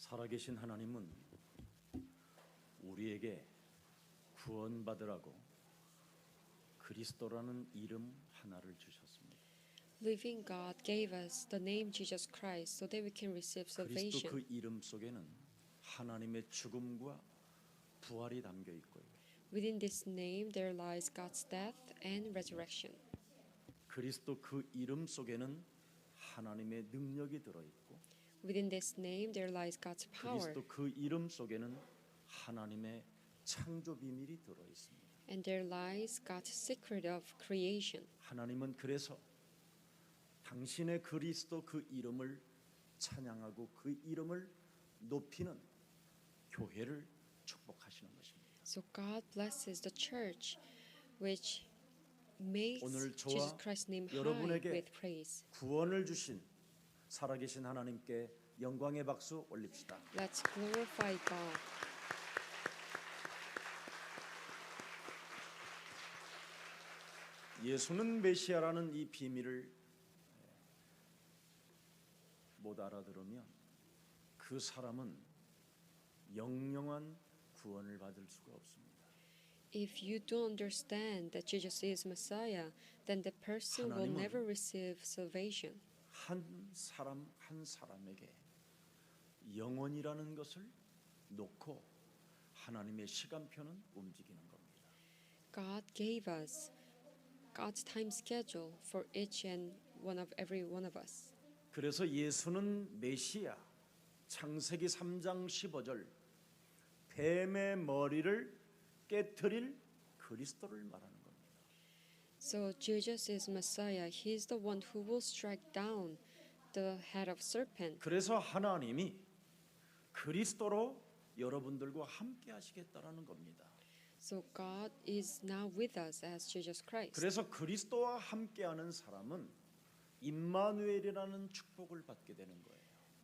살아계신 하나님은 우리에게 구원받으라고 그리스도라는 이름 하나를 주셨습니다. Living God gave us the name Jesus Christ so that we can receive 그리스도 salvation. 그 이름 속에는 하나님의 죽음과 부활이 담겨 있고요. Within this name there lies God's death and resurrection. 그리스도 그 이름 속에는 하나님의 능력이 들어 있고 Within this name there lies God's power. 그리스도 그 이름 속에는 하나님의 창조 비밀이 들어 있습니다. And there lies God's secret of creation. 하나님은 그래서 당신의 그리스도 그 이름을 찬양하고 그 이름을 높이는 교회를 축복하시는 것입니다. So God blesses the church which makes 오늘 저와 Jesus Christ's name high 여러분에게 with praise. 구원을 주신 살아계신 하나님께 영광의 박수 올립시다. Let's glorify God. 예수는 메시아라는 이 비밀을 못 알아들으면 그 사람은 영영한 구원을 받을 수가 없습니다. If you don't understand that Jesus is Messiah, then the person will 하나님은 never receive salvation. 한 사람 한 사람에게 영원이라는 것을 놓고 하나님의 시간표는 움직이는 겁니다. God gave us God's time schedule for each and one of every one of us. 그래서 예수는 메시아 창세기 3장 15절 뱀의 머리를 깨트릴 그리스도를 말하는 겁니다. So Jesus is Messiah. He is the one who will strike down the head of serpent. 그래서 하나님이 그리스도로 여러분들과 함께 하시겠다라는 겁니다. So God is now with us as Jesus Christ. 그래서 그리스도와 함께하는 사람은 임마누엘이라는 축복을 받게 되는 거예요.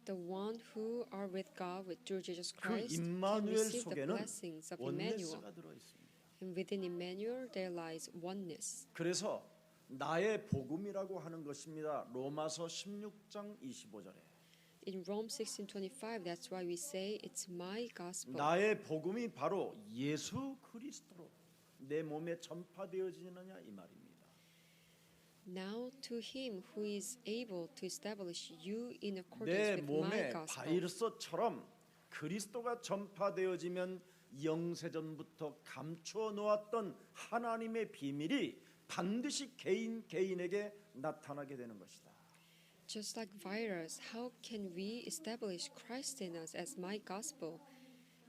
The one who are with God with through Jesus 그 Christ can 임마누엘 receive the 속에는 blessings of Emmanuel. 원네스가 들어 있습니다. And within Emmanuel there lies oneness. 그래서 나의 복음이라고 하는 것입니다. 로마서 16장 25절에 In Rome 16:25, that's why we say it's my gospel. 나의 복음이 바로 예수 그리스도로 내 몸에 전파되어지느냐 이 말입니다. Now to him who is able to establish you in 내 accordance with my 몸에 gospel. 바이러스처럼 그리스도가 전파되어지면 영세전부터 감추어 놓았던 하나님의 비밀이 반드시 개인에게 나타나게 되는 것이다. Just like virus, how can we establish Christ in us as my gospel?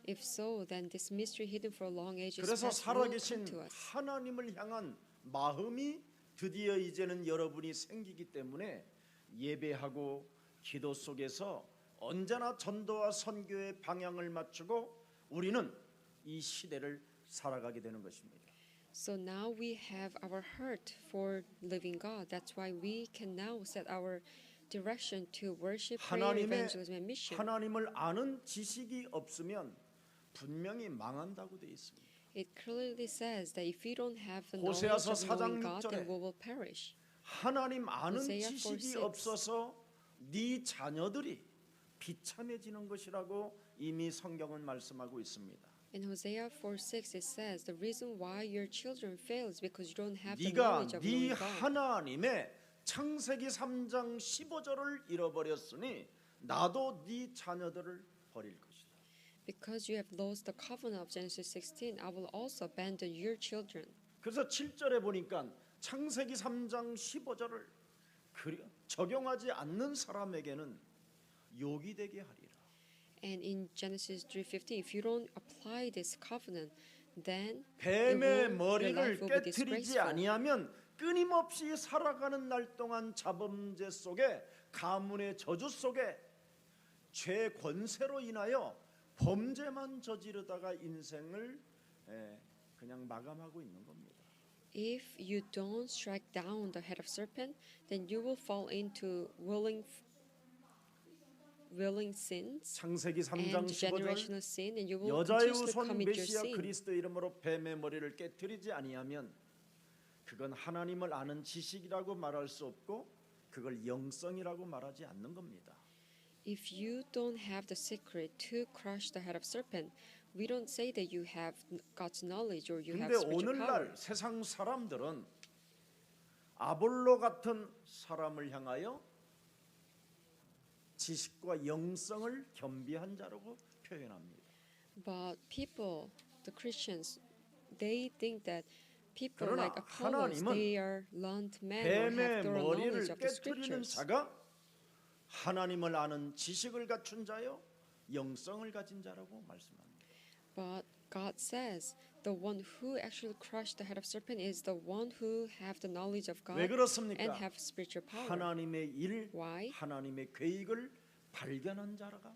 If so, then this mystery hidden for long ages 그래서 past will come 살아계신 to us. 하나님을 향한 마음이 드디어 이제는 여러분이 생기기 때문에 예배하고 기도 속에서 언제나 전도와 선교의 방향을 맞추고 우리는 이 시대를 살아가게 되는 것입니다. So now we have our heart for living God. That's why we can now set our direction to worship, prayer, evangelism, and mission. 하나님을 아는 지식이 없으면 분명히 망한다고 되어 있습니다. It clearly says that if we don't have the knowledge 호세아서 of knowing 4장 God, 6절에 then we will perish. 하나님 아는 호세아 지식이 4:6. 없어서 네 자녀들이 비참해지는 것이라고 이미 성경은 말씀하고 있습니다. In Hosea 4:6 it says the reason why your children fail is because you don't have the 네가 knowledge of 네 knowing God. 하나님의 창세기 3장 15절을 잃어버렸으니 나도 네 자녀들을 버릴 것이다. Because you have lost the covenant of Genesis 16, I will also abandon your children. 그래서 7절에 보니까 창세기 3장 15절을 적용하지 않는 사람에게는 욕이 되게 하리라. And in Genesis 3:15, if you don't apply this covenant, then 뱀의 your 머리를 life will be 깨트리지 disgraceful. 아니하면 끊임없이 살아가는 날 동안 자범죄 속에 가문의 저주 속에 죄 권세로 인하여 범죄만 저지르다가 인생을 그냥 마감하고 있는 겁니다. If you don't strike down the head of serpent, then you will fall into willing sins 창세기 3장 and generational 15절 sin, and you will 여자의 continuously 후손 commit your 메시아 sin. 그리스도 이름으로 뱀의 머리를 깨트리지 아니하면 그건 하나님을 아는 지식이라고 말할 수 없고 그걸 영성이라고 말하지 않는 겁니다. If you don't have the secret to crush the head of serpent, we don't say that you have God's knowledge or you have 근데 spiritual power. 오늘날 세상 사람들은 아볼로 같은 사람을 향하여 지식과 영성을 겸비한 자라고 표현합니다. But people, the Christians, they think that people 그러나 like Apollos, 하나님은 they are learned men or have 뱀의 thorough 머리를 knowledge of the 깨트리는 scriptures. 자가 하나님을 아는 지식을 갖춘 자요 영성을 가진 자라고 말씀합니다. But God says the one who actually crushed the head of serpent is the one who have the knowledge of God 왜 and 그렇습니까? have spiritual power. 하나님의 일, Why? 하나님의 계획을 발견한 자가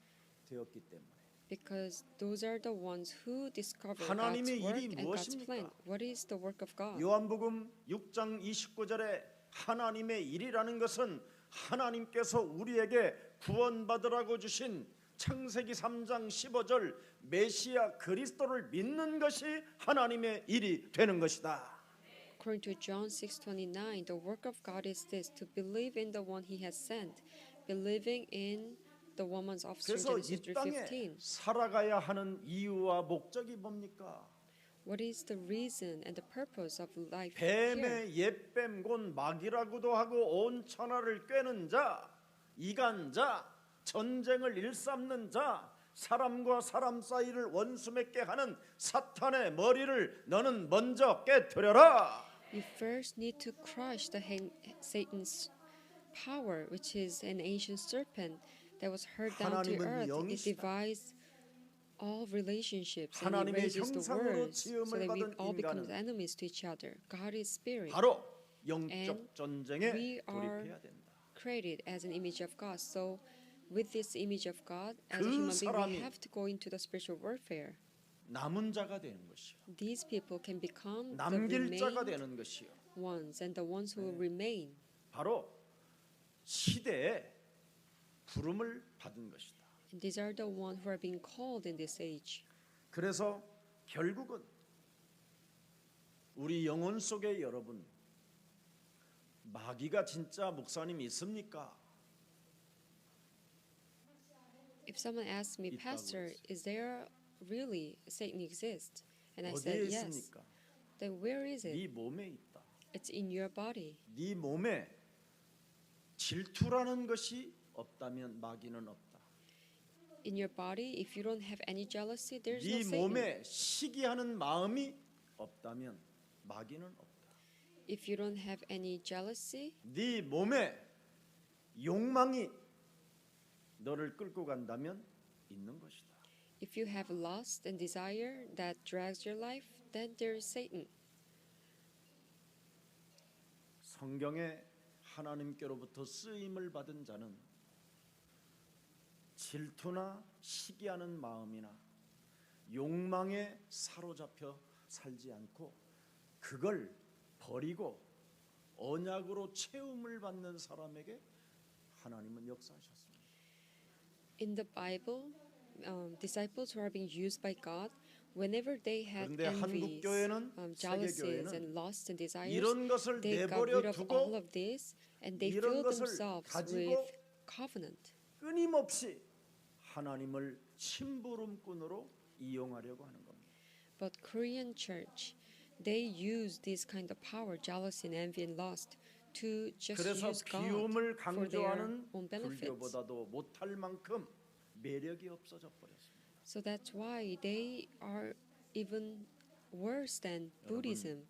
되었기 때문에. Because those are the ones who discover God's 하나님의 work 일이 and God's 무엇입니까? plan. What is the work of God? 요한복음 6장 29절에 하나님의 일이라는 것은 하나님께서 우리에게 구원받으라고 주신 창세기 3장 15절 메시아 그리스도를 믿는 것이 하나님의 일이 되는 것이다. According to John 6:29, the work of God is this: to believe in the one He has sent, believing in the woman's offspring. 그래서 Genesis 이 땅에 3:15. 살아가야 하는 이유와 목적이 뭡니까? What is the reason and the purpose of life 뱀의 here? 옛뱀 곧 마귀라고도 하고 온 천하를 꿰는 자, 이간자, 전쟁을 일삼는 자, 사람과 사람 사이를 원수 맺게 하는 사탄의 머리를 너는 먼저 깨뜨려라. You first need to crush Satan's power, which is an ancient serpent that was hurled down to 하나님은 earth. It 영이시다. divides all relationships and it 하나님의 raises the 형상으로 world so 지음을 that we 받은 all become 인간은 enemies to each other. God is spirit, 바로 영적 And 전쟁에 we are 돌입해야 된다. created as an image of God. So with this image of God, as a 그 human being, 사람이 we have to go into the spiritual warfare. 남은 자가 되는 것이요. These people can become the 남길 자가 remained 되는 것이요. ones and the ones who will remain. 바로 시대에 부름을 받은 것이다. And these are the ones who are being called in this age. 그래서 결국은 우리 영혼 속에 여러분 마귀가 진짜 목사님 있습니까? If someone asks me, 있다고 Pastor, 했어요. is there really Satan exist? And I 어디에 said yes. 있습니까? Then where is it? 네 몸에 있다. It's in your body. 네 몸에 질투라는 것이 없다면 마귀는 없다. In your body, if you don't have any jealousy, there's no 네 Satan. 몸에 시기하는 마음이 없다면 마귀는 없다. If you don't have any jealousy, 네 몸에 욕망이 너를 끌고 간다면 있는 것이다. if you have lust and desire that drags your life, then there is Satan. 성경에 하나님께로부터 쓰임을 받은 자는 질투나 시기하는 마음이나 욕망에 사로잡혀 살지 않고 그걸 버리고 언약으로 채움을 받는 사람에게 하나님은 역사하셨습니다. In the Bible, disciples who are being used by God, whenever they had 그런데 한국 envies, 교회는 jealousies, 세계교회는 and lusts and desires, 이런 것을 they got 내버려 rid of all 두고 of this and they 이런 filled 것을 themselves 가지고 with covenant. 끊임없이 하나님을 심부름꾼으로 이용하려고 하는 겁니다. But Korean church, they use this kind of power, jealousy and envy and lust, to just 그래서 use God 비움을 for their 강조하는 own benefits. 불교보다도 못할 만큼 매력이 없어져 버렸습니다. So that's why they are even worse than Buddhism,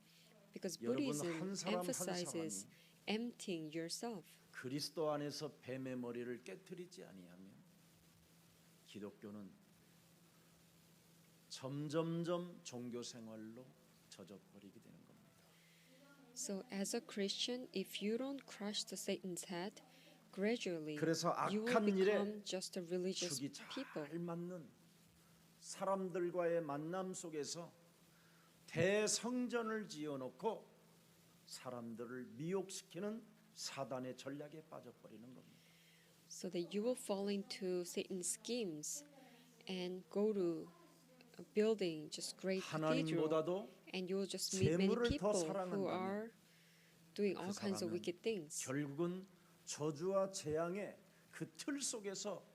because 여러분, Buddhism 한 사람 한 emphasizes emptying yourself. 그리스도 안에서 뱀의 머리를 깨트리지 아니하면 기독교는 점점점 종교 생활로 젖어버리게 되는 겁니다. So as a Christian, if you don't crush the Satan's head, gradually 그래서 you will 악한 일에 become just a religious 축이 people. 잘 맞는 사람들과의 만남 속에서 대성전을 지어놓고 사람들을 미혹시키는 사단의 전략에 빠져버리는 겁니다. So that you will fall into Satan's schemes and go to a building just great cathedral, 하나님보다도 and you will just meet many 재물을 더 people who 사랑한다면 are doing all 그 kinds of 사람은 wicked things. 결국은 저주와 재앙의 그 틀 속에서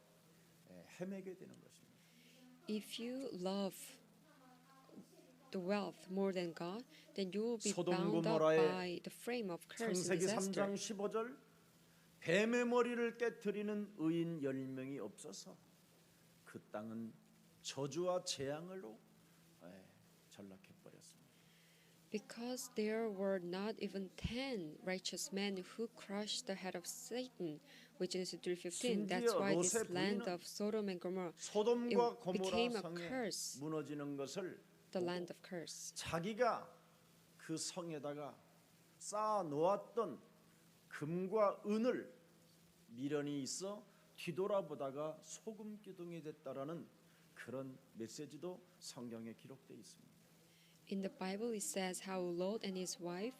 헤매게 되는 것입니다. If you love the wealth more than God, then you will be 소돔 bound up 고모라의 by the frame of curse and 창세기 disaster. 3장 15절 뱀의 머리를 깨뜨리는 의인 10명이 없어서 그 땅은 저주와 재앙으로 전락해 버렸습니다. Because there were not even 10 righteous men who crushed the head of Satan, which is 3:15. That's 심지어 why this 롯의 land 부인은 of Sodom and Gomorrah, 소돔과 it became 고모라 a 성에 curse. 무너지는 것을 the land of curse. 자기가 그 성에다가 쌓아 놓았던 금과 은을 미련이 있어 뒤돌아보다가 소금 기둥이 됐다라는 그런 메시지도 성경에 기록되어 있습니다. In the Bible, it says how Lot and his wife,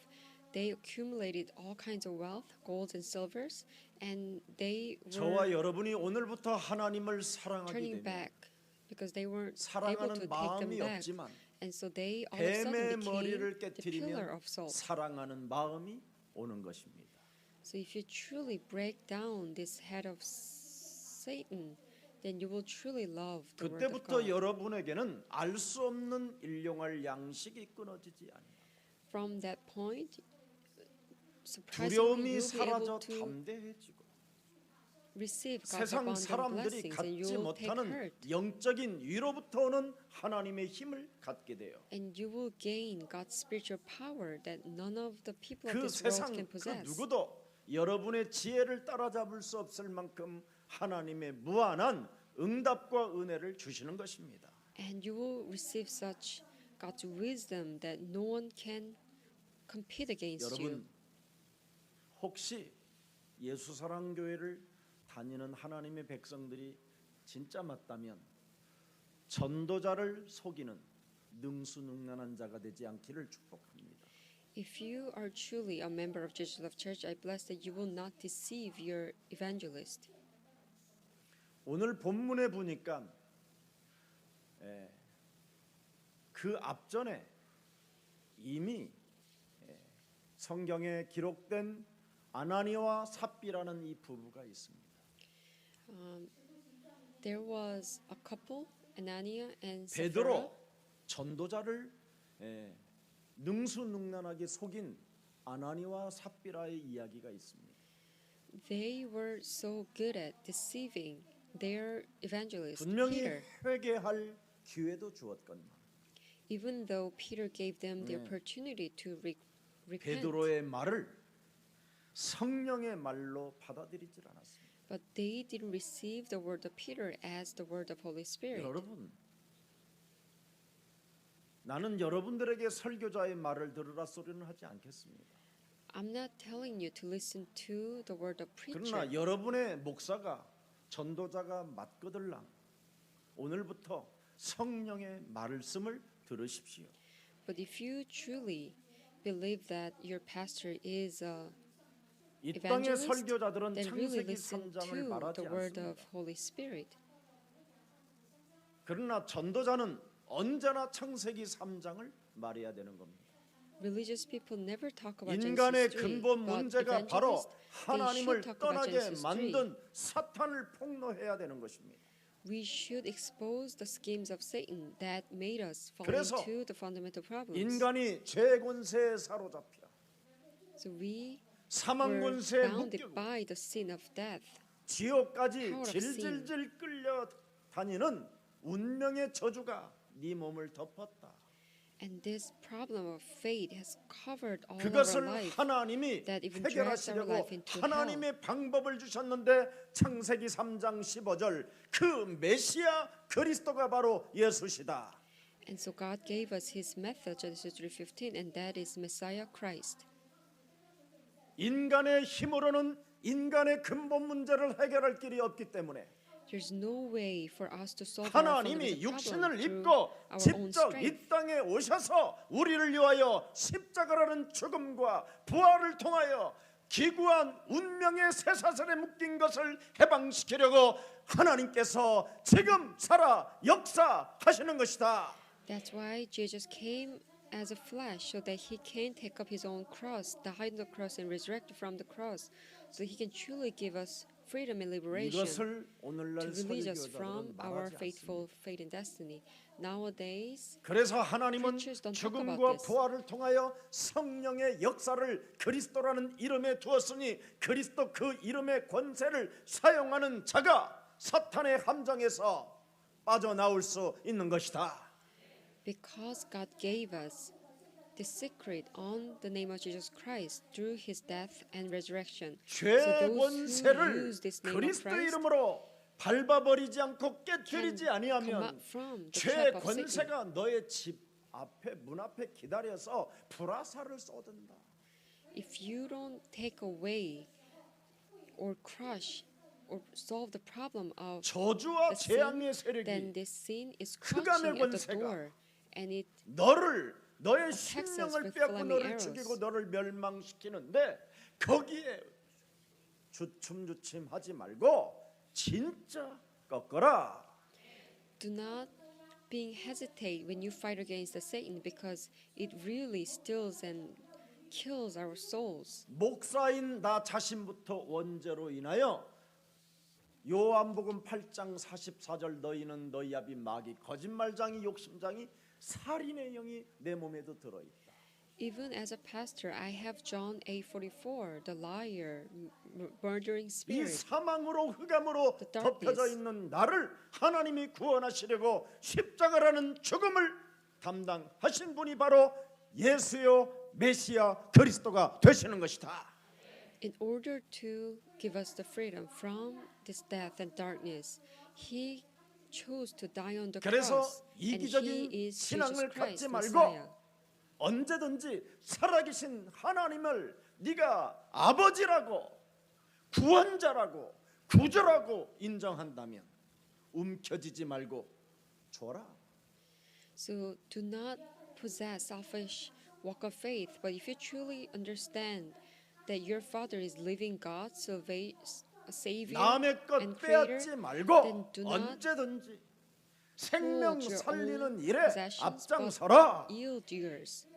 they accumulated all kinds of wealth, gold and silvers, and they 저와 were 여러분이 오늘부터 하나님을 사랑하게 turning 되면 back because they weren't able to 사랑하는 take them 마음이 back. 없지만 And so they all of a 뱀의 sudden 머리를 became the pillar 깨뜨리면 of salt. 사랑하는 마음이 오는 것입니다. So if you truly break down this head of Satan, then you will truly love the word of 그때부터 God. 여러분에게는 알 수 없는 일용할 양식이 끊어지지 않아요. From that point, surprisingly, 두려움이 you'll be 사라져 able to 담대해지고 receive God's 세상 abundant 사람들이 blessings, and you 갖지 will take 못하는 heart, 영적인 위로부터 오는 하나님의 힘을 갖게 돼요. and you will gain God's spiritual power that none of the people of 그 this world 세상 can 그 possess. 누구도 여러분의 지혜를 따라잡을 수 없을 만큼 하나님의 무한한 응답과 은혜를 주시는 것입니다. And you will receive such God's wisdom that no one can compete against you. 여러분 혹시 예수사랑교회를 다니는 하나님의 백성들이 진짜 맞다면 전도자를 속이는 능수능란한 자가 되지 않기를 축복합니다. If you are truly a member of Jesus Love Church, I bless that you will not deceive your evangelist. 오늘 본문에 보니까 그 앞전에 이미 성경에 기록된 아나니와 삽비라는 이 부부가 있습니다. There was a couple, Ananias and Sapphira. 베드로 전도자를 능수능란하게 속인 아나니와 삽비라의 이야기가 있습니다. They were so good at deceiving their evangelist, 분명히 Peter. 회개할 기회도 주었건만 Even though Peter gave them the opportunity to repent, 베드로의 말을 성령의 말로 받아들이질 않았습니다. but they didn't receive the word of Peter as the word of Holy Spirit. 여러분, 나는 여러분들에게 설교자의 말을 들으라 소리는 하지 않겠습니다. I'm not telling you to listen to the word of preacher. 그러나 여러분의 목사가 전도자가 맞거들랑 오늘부터 성령의 말씀을 들으십시오. But if you truly believe that your pastor is a 이 땅의 evangelist, 설교자들은 then really 창세기 listen 3장을 to 말하지 the word of 않습니다. Holy Spirit. 그러나 전도자는 언제나 창세기 3장을 말해야 되는 겁니다. Religious people never talk about 인간의 Genesis 3, 근본 but 문제가 바로 evangelists, they 하나님을 should talk about 떠나게 Genesis 3. 만든 사탄을 폭로해야 되는 것입니다. We should expose the schemes of Satan that made us fall 그래서 into the fundamental problems. 인간이 죄 권세에 사로잡혀 So we 사망 were 권세에 bounded 묶이고 by the sin of death. 지옥까지 power of sin. 질질질 끌려 다니는 운명의 저주가 네 몸을 덮었다. And this problem of fate has covered all of our 그것을 life. 하나님이 that even drags our 해결하시려고 life into 하나님의 방법을 주셨는데 창세기 3장 15절 그 메시아 그리스도가 바로 예수시다. And so God gave us His method, Genesis 3:15, and that is Messiah Christ. 인간의 힘으로는 인간의 근본 문제를 해결할 길이 없기 때문에 There's no way for us to solve our 하나님이 fundamental 육신을 problem through 입고 our own 직접 strength. 이 땅에 오셔서 우리를 위하여 십자가라는 죽음과 부활을 통하여 기구한 운명의 쇠사슬에 묶인 것을 해방시키려고 하나님께서 지금 살아 역사하시는 것이다. That's why Jesus came as a flesh, so that He can take up His own cross, die on the cross, and resurrect from the cross, so He can truly give us freedom and liberation 이것을 to 오늘날 release us from 설교자들은 our 말하지 faithful 않습니다. fate and destiny. Nowadays, 그래서 하나님은 preachers don't talk 죽음과 about this. 부활을 통하여 성령의 역사를 그리스도라는 이름에 두었으니 그리스도 그 이름의 권세를 사용하는 자가 사탄의 함정에서 빠져나올 수 있는 것이다. Because God gave us the secret on the name of Jesus Christ through His death and resurrection. 죄 So those who 권세를 use this name of 그리스도 Christ 이름으로 밟아버리지 않고 can 깨뜨리지 come 아니하면 out from the 죄 trap of Satan. 권세가 너의 집 앞에 문 앞에 기다려서 불화살을 쏟은다. If you don't take away or crush or solve the problem of 저주와 the sin, 재앙의 then 세력이 this sin is 흑암의 crouching at the 권세가 door, and it 너의 attacks us 생명을 with 빼앗고 flaming 너를 arrows. 죽이고 너를 멸망시키는데 거기에 주춤주춤하지 말고 진짜 꺾어라. do not being hesitate when you fight against the Satan, because it really steals and kills our souls. 목사인 나 자신부터 원죄로 인하여 요한복음 8장 44절 너희는 너희 아비 마귀 거짓말장이 욕심장이 살인의 영이 내 몸에도 들어있다. Even as a pastor, I have John 8:44, the liar, murdering 이 spirit. 사망으로 흑암으로 The darkness. 덮여져 있는 나를 하나님이 구원하시려고 십자가라는 죽음을 담당하신 분이 바로 예수요 메시아 그리스도가 되시는 것이다. In order to give us the freedom from this death and darkness, He chose to die on the 그래서 cross, and 이기적인 He is 신앙을 Jesus Christ, 갖지 말고 Messiah. 언제든지 살아계신 하나님을 네가 아버지라고 구원자라고 구주라고 인정한다면 움켜쥐지 말고 줘라. So do not possess selfish walk of faith, but if you truly understand that your Father is living God, Savior 남의 것 and Creator, 빼앗지 말고 then do not 언제든지 생명 hold your 살리는 own 일에 possessions, 앞장서라. but yield yours,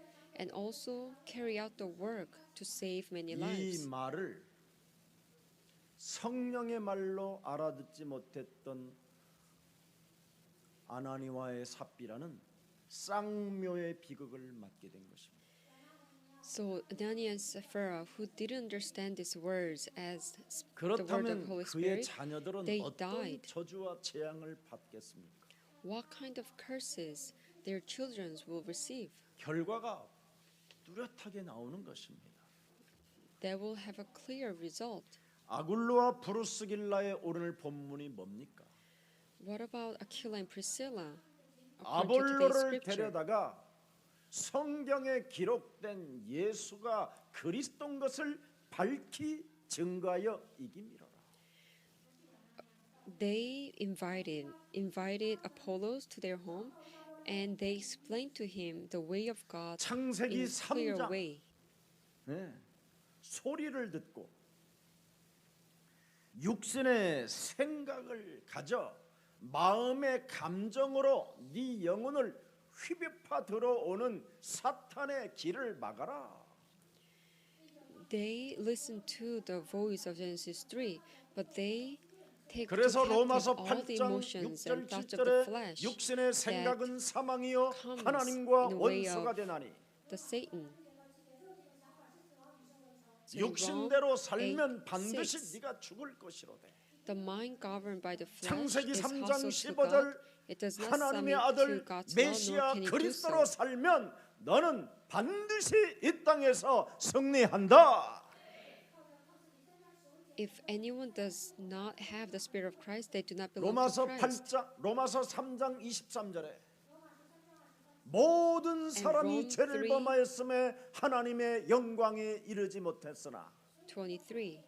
and also carry out the work to save many 이 lives. 말을 성령의 말로 알아듣지 못했던 아나니와의 삽비라는 쌍묘의 비극을 맞게 된 것입니다. So Ananias and Sapphira, who didn't understand these words as the word of 그렇다면 Holy 그의 Spirit, 자녀들은 they 어떤 died. 저주와 재앙을 받겠습니까? what kind of curses their children will receive? 결과가 뚜렷하게 나오는 것입니다. They will have a clear result. 아굴로와 브루스길라의 오늘 본문이 뭡니까? What about Aquila and Priscilla? According to today's 아볼로를 scripture, 데려다가 성경에 기록된 예수가 그리스도인 것을 밝히 증거하여 이기미러라. they invited Apollos to their home, and they explained to him the way of God 창세기 in a clear 3장 way. 네, 소리를 듣고 육신의 생각을 가져 마음의 감정으로 네 영혼을 휘비파 들어오는 사탄의 길을 막아라. They listened to the voice of Genesis 3, but they take to 그래서 captive 로마서 all the 8장 emotions 6절 and thoughts of the 7절에 flesh. 육신의 생각은 사망이요 comes 하나님과 in the way 원수가 of 되나니 The Satan. So 육신대로 Rome 살면 8:6. 반드시 네가 죽을 것이로되 The mind governed by the flesh 창세기 is 3장 hostile to God. 15절 It does not 하나님의 submit 아들 to God's law, nor 메시아 can it do 그리스도로 so. 살면 너는 반드시 이 땅에서 승리한다. If anyone does not have the Spirit of Christ, they do not belong to 로마서 Christ. 3장 23절에 모든 사람이 Rome 죄를 3. 범하였음에 하나님의 영광에 이르지 못했으나 23.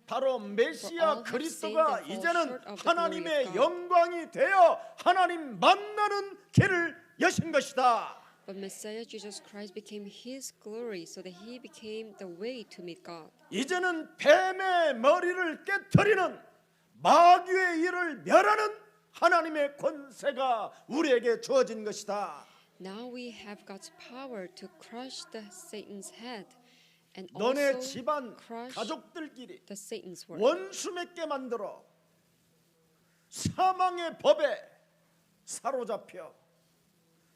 바로 For 메시아 all have 그리스도가 sinned and fall 이제는 short of the glory 하나님의 of God. 영광이 되어 하나님 만나는 길을 여신 것이다. But Messiah Jesus Christ became His glory, so that He became the way to meet God. 이제는 뱀의 머리를 깨트리는 마귀의 일을 멸하는 하나님의 권세가 우리에게 주어진 것이다. Now we have God's power to crush the Satan's head, and 너네 also 집안 crush 가족들끼리 the Satan's work. 원수 맺게 만들어 사망의 법에 사로잡혀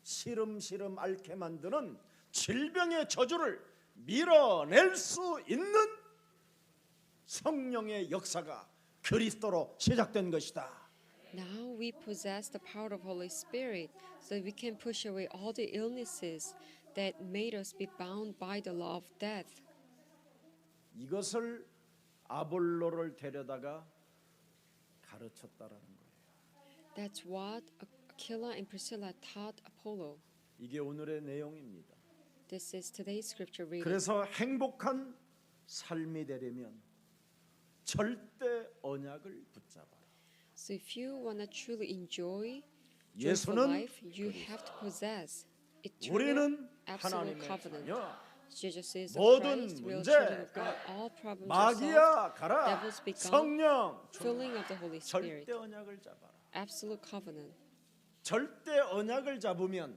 시름시름 앓게 만드는 질병의 저주를 밀어낼 수 있는 성령의 역사가 그리스도로 시작된 것이다. Now we possess the power of Holy Spirit so that we can push away all the illnesses that made us be bound by the law of death. 이것을 아볼로를 데려다가 가르쳤다라는 거예요. That's what Aquila and Priscilla taught Apollo. 이게 오늘의 내용입니다. This is today's scripture reading. 그래서 행복한 삶이 되려면 절대 언약을 붙잡아라. So if you want to truly enjoy joyful 예수는 life, you have to possess eternal, 우리는 absolute 하나님의 covenant. 자녀. Jesus is the 모든 Christ, real 문제, children of God. All problems are solved. 마귀야 가라. devils be gone, 성령 filling of the Holy Spirit. 절대 언약을 잡아라. Absolute covenant. 절대 언약을 잡으면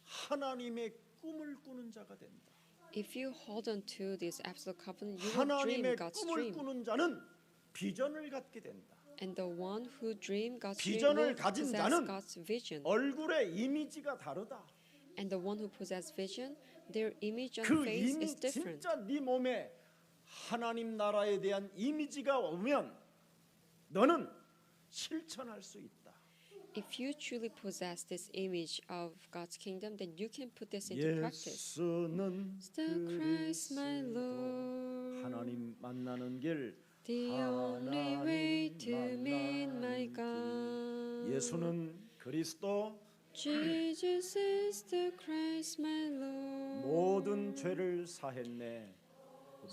하나님의 꿈을 꾸는 자가 된다. If you hold on to this absolute covenant, you will dream 하나님의 God's 꿈을 dream. 꾸는 자는 비전을 갖게 된다. And the one who dream God's dream 비전을 will 가진 possess 자는 God's vision. 얼굴의 이미지가 다르다. And the one who possess vision, their image on 그 face 이미 is different. 진짜 네 몸에 하나님 나라에 대한 이미지가 오면 너는 실천할 수 있다. If you truly possess this image of God's kingdom, then you can put this into practice. 예수는 The Christ, my 그리스도 Lord, 하나님 만나는 길 the only way to 하나님 meet my 만나는 God. 예수는 그리스도 Jesus is the Christ, my Lord. 모든 죄를 사했네.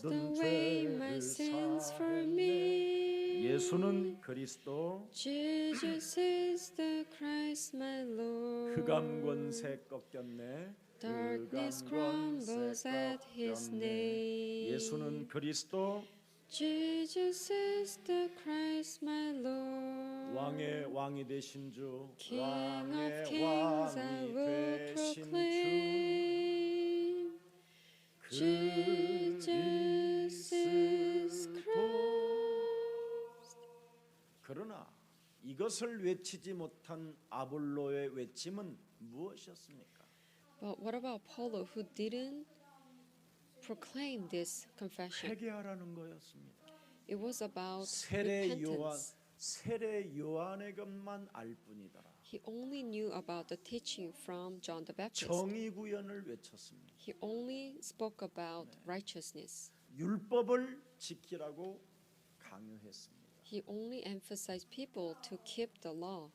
The 모든 way my 죄를 sins for 사했네. me. 예수는 그리스도 Jesus is the Christ, my Lord. 흑암 권세 꺾였네. Darkness 흑암 권세 crumbles at His 꺾였네. name. 예수는 그리스도 Jesus is the Christ, my Lord. 왕의 왕이 되신 주, King 왕의 of kings, I 왕이 will 되신 주, proclaim. Jesus is 그리스도. Christ. 그러나 이것을 외치지 못한 아볼로의 외침은 무엇이었습니까? But what about Apollo, who didn't proclaim this confession? 회개하라는 거였습니다. It was about 세례 요한, repentance. 세례 요한의 것만 알 뿐이더라. He only knew about the teaching from John the Baptist. 정의 구현을 외쳤습니다. He only spoke about righteousness. 율법을 지키라고 강요했습니다. He only emphasized people to keep the law.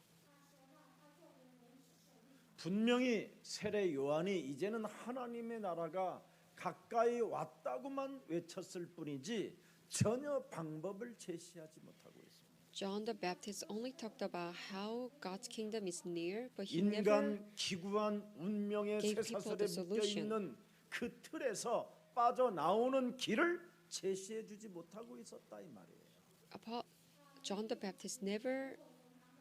분명히 세례 요한이 이제는 하나님의 나라가 가까이 왔다고만 외쳤을 뿐이지 전혀 방법을 제시하지 못하고 있습니다. John the Baptist only talked about how God's kingdom is near, but he never 인간 기구한 운명의 gave people 쇠사슬에 the 묶여 solution. 있는 그 틀에서 빠져나오는 길을 제시해 주지 못하고 있었다 이 말이에요. John the Baptist never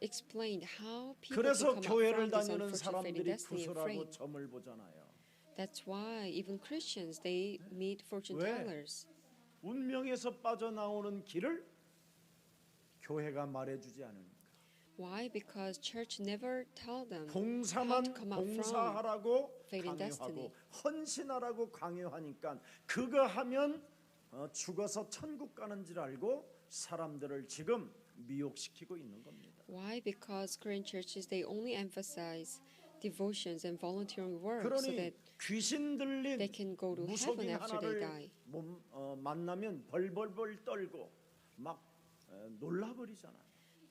explained how people 그래서 can come out 교회를 from this 다니는 unfortunate fate and 사람들이 destiny and 구슬하고 frame. 점을 보잖아요. That's why even Christians they meet fortune 왜? tellers. 운명에서 빠져나오는 길을 교회가 말해주지 않으니까. Why? Because church never tell them how 봉사만 to come out from 봉사하라고 fate and 강요하고 destiny. 헌신하라고 강요하니까 그거 하면 죽어서 천국 가는 줄 알고 사람들을 지금 미혹시키고 있는 겁니다. Why? Because Korean churches they only emphasize devotions and volunteering work so 그러니 that 귀신 들린 they can go to heaven 무속인 after they 하나를 die. 만나면 벌벌벌 떨고 막 놀라버리잖아요.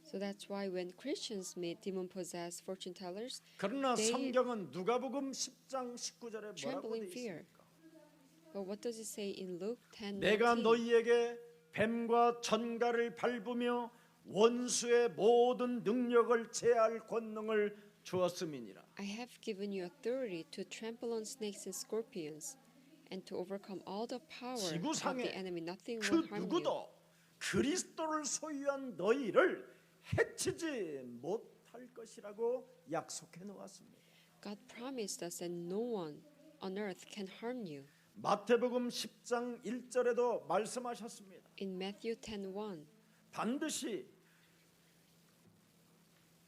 So that's why when Christians meet demon-possessed fortune tellers, 그러나 they 성경은 누가복음 10장 19절에 뭐라고 tremble 돼 in fear. 있습니까? But what does it say in Luke 10:19? 내가 너희에게 뱀과 전갈을 밟으며 원수의 모든 능력을 제할 권능을 주었음이니라. I have given you authority to trample on snakes and scorpions and to overcome all the power of 지구상에 the enemy. Nothing 그 will harm you. 누구도 그리스도를 소유한 너희를 해치지 못할 것이라고 약속해 놓았습니다. God promised us that no one on earth can harm you. 마태복음 10장 1절에도 말씀하셨습니다. In Matthew 10:1, 반드시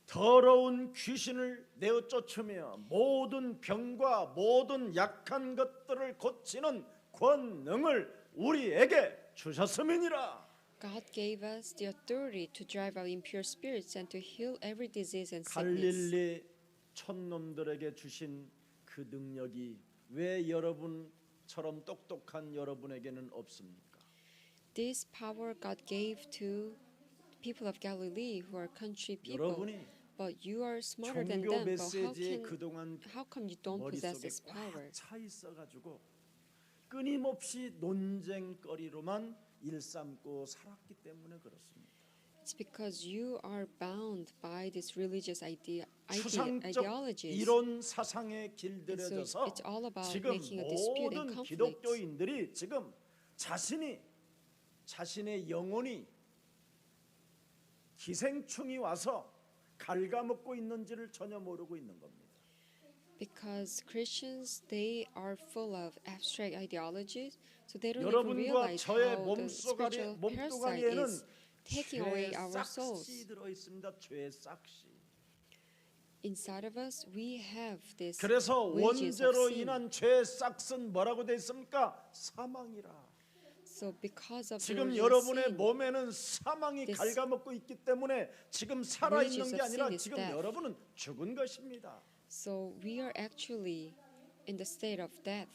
더러운 귀신을 내어 쫓으며 모든 병과 모든 약한 것들을 고치는 권능을 우리에게 주셨음이니라. God gave us the authority to drive out impure spirits and to heal every disease and sickness. 갈릴리 촌놈들에게 주신 그 능력이 왜 여러분처럼 똑똑한 여러분에게는 없습니까? This power God gave to people of Galilee who are country people, 여러분이 but you are smarter than 종교 them. But 메시지에 그동안 how come you don't possess 머릿속에 this power? 꽉 차 있어가지고 끊임없이 논쟁거리로만 일삼고 살았기 때문에 그렇습니다. It's because you are bound by this religious 추상적 ideologies. 이론 사상에 And so 길들여져서 it's all about 지금 making a dispute and 모든 conflict. 기독교인들이 지금 자신의 영혼이 기생충이 와서 갉아먹고 있는지를 전혀 모르고 있는 겁니다. Because Christians, they are full of abstract ideologies, so they don't even 여러분과 realize 저의 how the spiritual parasite 몸뚱아리에는 is taking away our souls. 죄 싹씨 들어 있습니다. 죄 싹씨. Inside of us, we have this 그래서 wages of 원죄로 sin. 인한 죄 싹은 뭐라고 돼 있습니까? 사망이라. So because of 지금 the 여러분의 sin, 몸에는 사망이 this 갉아먹고 있기 때문에 지금 살아 있는 wages 게 of 아니라 sin is 지금 death. 여러분은 죽은 것입니다. so we are actually in the state of death.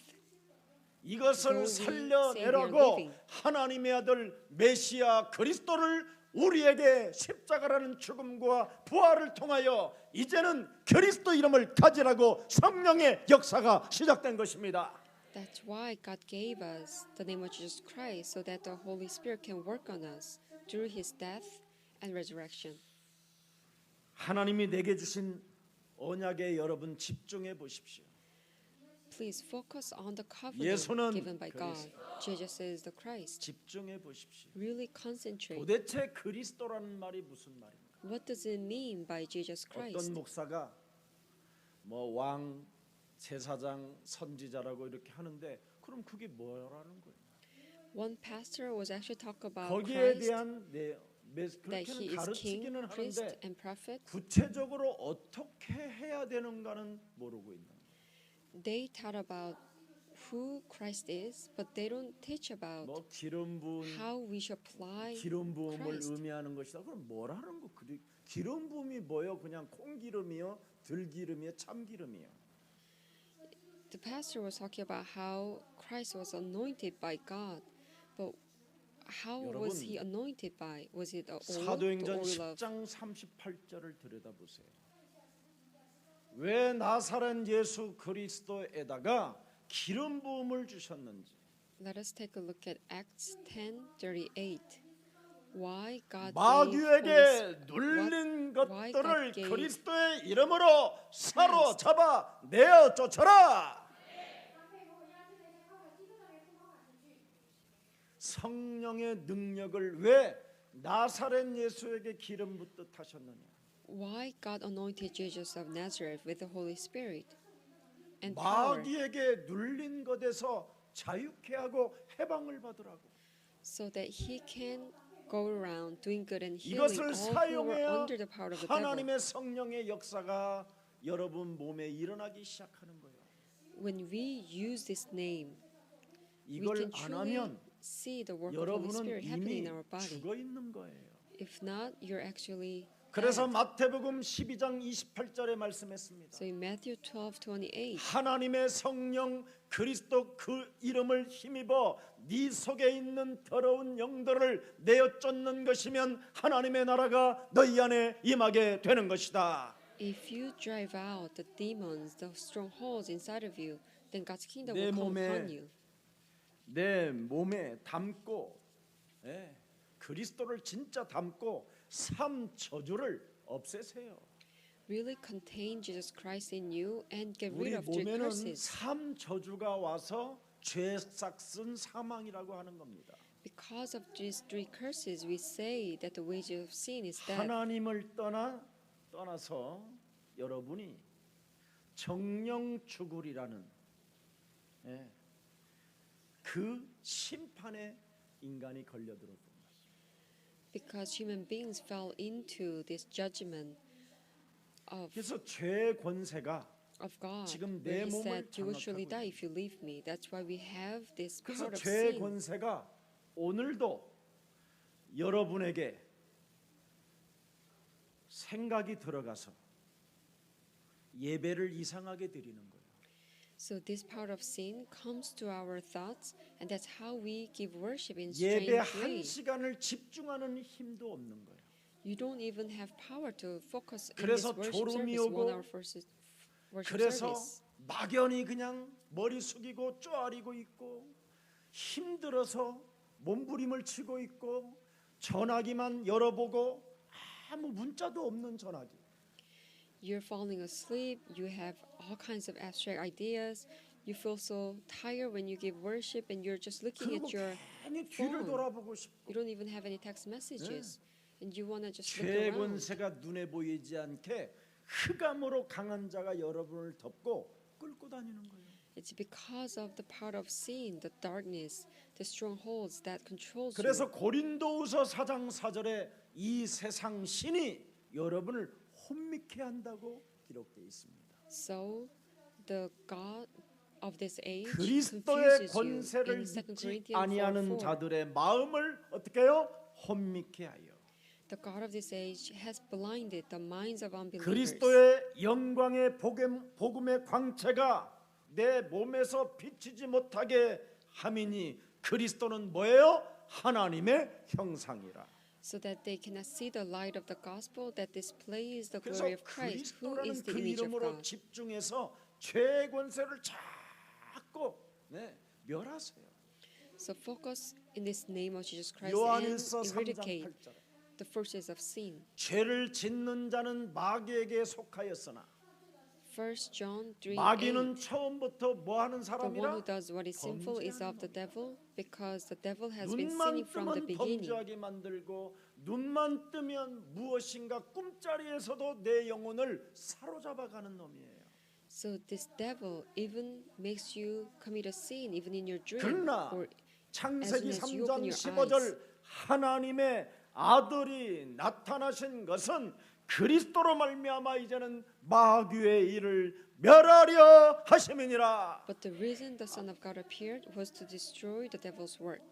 이것을 Though we say we are 살려내라고 living. 하나님의 아들 메시아 그리스도를 우리에게 십자가라는 죽음과 부활을 통하여 이제는 그리스도 이름을 가지라고 성령의 역사가 시작된 것입니다. That's why God gave us the name of Jesus Christ, so that the Holy Spirit can work on us through His death and resurrection. 하나님이 내게 주신 언약에 여러분 집중해 보십시오. Please focus on the 예수는 covenant given by God. 그리스도. Jesus is the Christ. 집중해 보십시오. Really concentrate. 도대체 그리스도라는 말이 무슨 말입니까? What does it mean by Jesus Christ? 어떤 목사가 뭐 왕, 제사장, 선지자라고 이렇게 하는데 그럼 그게 뭐라는 거예요? One pastor was actually talk about 거기에 Christ, 대한 that 그렇게는 He is King, 가르치기는 Priest, 하는데 and Prophet. 구체적으로 어떻게 해야 되는가는 모르고 있는 거예요. They taught about who Christ is, but they don't teach about 뭐 기름 부은 how we should apply 기름 부음을 Christ. 의미하는 것이다. 그럼 뭐라는 거? 기름 부음이 뭐요? 그냥 콩기름이요, 들기름이요, 참기름이요. The pastor was talking about how Christ was anointed by God, but how was 여러분, He anointed by? Was it the oil, the 사도행전 oil of 10장 38절을 들여다보세요. 왜 나사렛 예수 그리스도에다가 기름 부음을 주셨는지. Let us take a look at Acts 10:38. Why God 마귀에게 눌린 why God 것들을 gave 그리스도의 이름으로 사로잡아 내어 쫓아라. 성령의 능력을 왜 나사렛 예수에게 기름 붓듯 하셨느냐? Why God anointed Jesus of Nazareth with the Holy Spirit and power, 마귀에게 눌린 것에서 자유케 하고 해방을 받으라고. so that He can go around doing good and healing 이것을 all who were 사용해야 under the power of the devil. 하나님의 성령의 역사가 여러분 몸에 일어나기 시작하는 거예요. When we use this name, we 이걸 can 안 truly 하면 see the work of the Holy 여러분은 Spirit happening 이미 in our body. 죽어 있는 거예요. If not, you're actually 그래서 dead. 마태복음 12장 28절에 말씀했습니다. So in Matthew 12:28, 하나님의 성령 그리스도 그 이름을 힘입어 네 속에 있는 더러운 영들을 내어 쫓는 것이면 하나님의 나라가 너희 안에 임하게 되는 것이다. if you drive out the demons, the strongholds inside of you, then God's kingdom 내 will come 몸에 upon you. 내 몸에 담고 그리스도를 진짜 담고 삶 저주를 없애세요. Really contain Jesus Christ in you and get rid 우리 of three 몸에는 curses. 삶 저주가 와서 죄 싹슨 사망이라고 하는 겁니다. Because of these three curses, we say that the wages of sin is death. 하나님을 떠나서 여러분이 정령 죽으리라는 그 심판에 인간이 걸려들었던 것입니다. Because human beings fell into this judgment 그래서 죄의 권세가 of God, 지금 where 내 He 몸을 said, "You will surely 장악하고 die if you leave me." That's why we have this 그래서 power of 죄의 sin. 권세가 오늘도 여러분에게 생각이 들어가서 예배를 이상하게 드리는 거예요. So this power of sin comes to our thoughts, and that's how we give worship in 예배 strange 한 way. 시간을 집중하는 힘도 없는 거예요. You don't even have power to focus in this 그래서 worship 졸음이 service, 1 오고, hour worship 그래서 service. 막연히 그냥 머리 숙이고 쪼아리고 있고 힘들어서 몸부림을 치고 있고 전화기만 열어보고 아무 문자도 없는 전화기. You're falling asleep, you have all kinds of abstract ideas, you feel so tired when you give worship, and you're just looking 그리고 at your 괜히 뒤를 phone. 돌아보고 싶고 You don't even have any text messages, and you want to just look 죄의 around. 권세가 눈에 보이지 않게 흑암으로 강한 자가 여러분을 덮고 끌고 다니는 거예요. It's because of the power of sin, the darkness, the strongholds that controls 그래서 you. 고린도후서 4장 4절에 이 세상 신이 여러분을 혼미케 한다고 기록되어 있습니다. So the God of this age 그리스도의 confuses you. 권세를 In 2 믿지 Corinthians 아니하는 4:4, 자들의 마음을 어떻게 해요? 혼미케 하여 the God of this age has blinded the minds of unbelievers. 그리스도의 영광의 복음의 광채가 내 몸에서 비치지 못하게 함이니 그리스도는 뭐예요? 하나님의 형상이라. So that they cannot see the light of the gospel that displays the 그래서 glory of Christ, who 그리스도라는 is 그 the image of 이름으로 God. 집중해서 죄의 권세를 자꾸 멸하세요. So focus in this name of Jesus Christ and 요한일서 3장 eradicate 8절 the forces of sin. 죄를 짓는 자는 마귀에게 속하였으나 1 John 3:8. 마귀는 처음부터 뭐 하는 The one who 사람이라? does what is sinful is of the devil, because the devil has been 눈만 sinning from the 뜨면 beginning. 범죄하게 만들고 눈만 뜨면 무엇인가 꿈자리에서도 내 영혼을 사로잡아가는 놈이에요. So this devil even makes you commit a sin even in your dream. 그러나 Or 창세기 as soon as you open 3장 your 15절 하나님의 아들이 나타나신 것은 그리스도로 말미암아 이제는 마귀의 일을 멸하려 하심이니라. but the reason the Son of God appeared was to destroy the devil's work.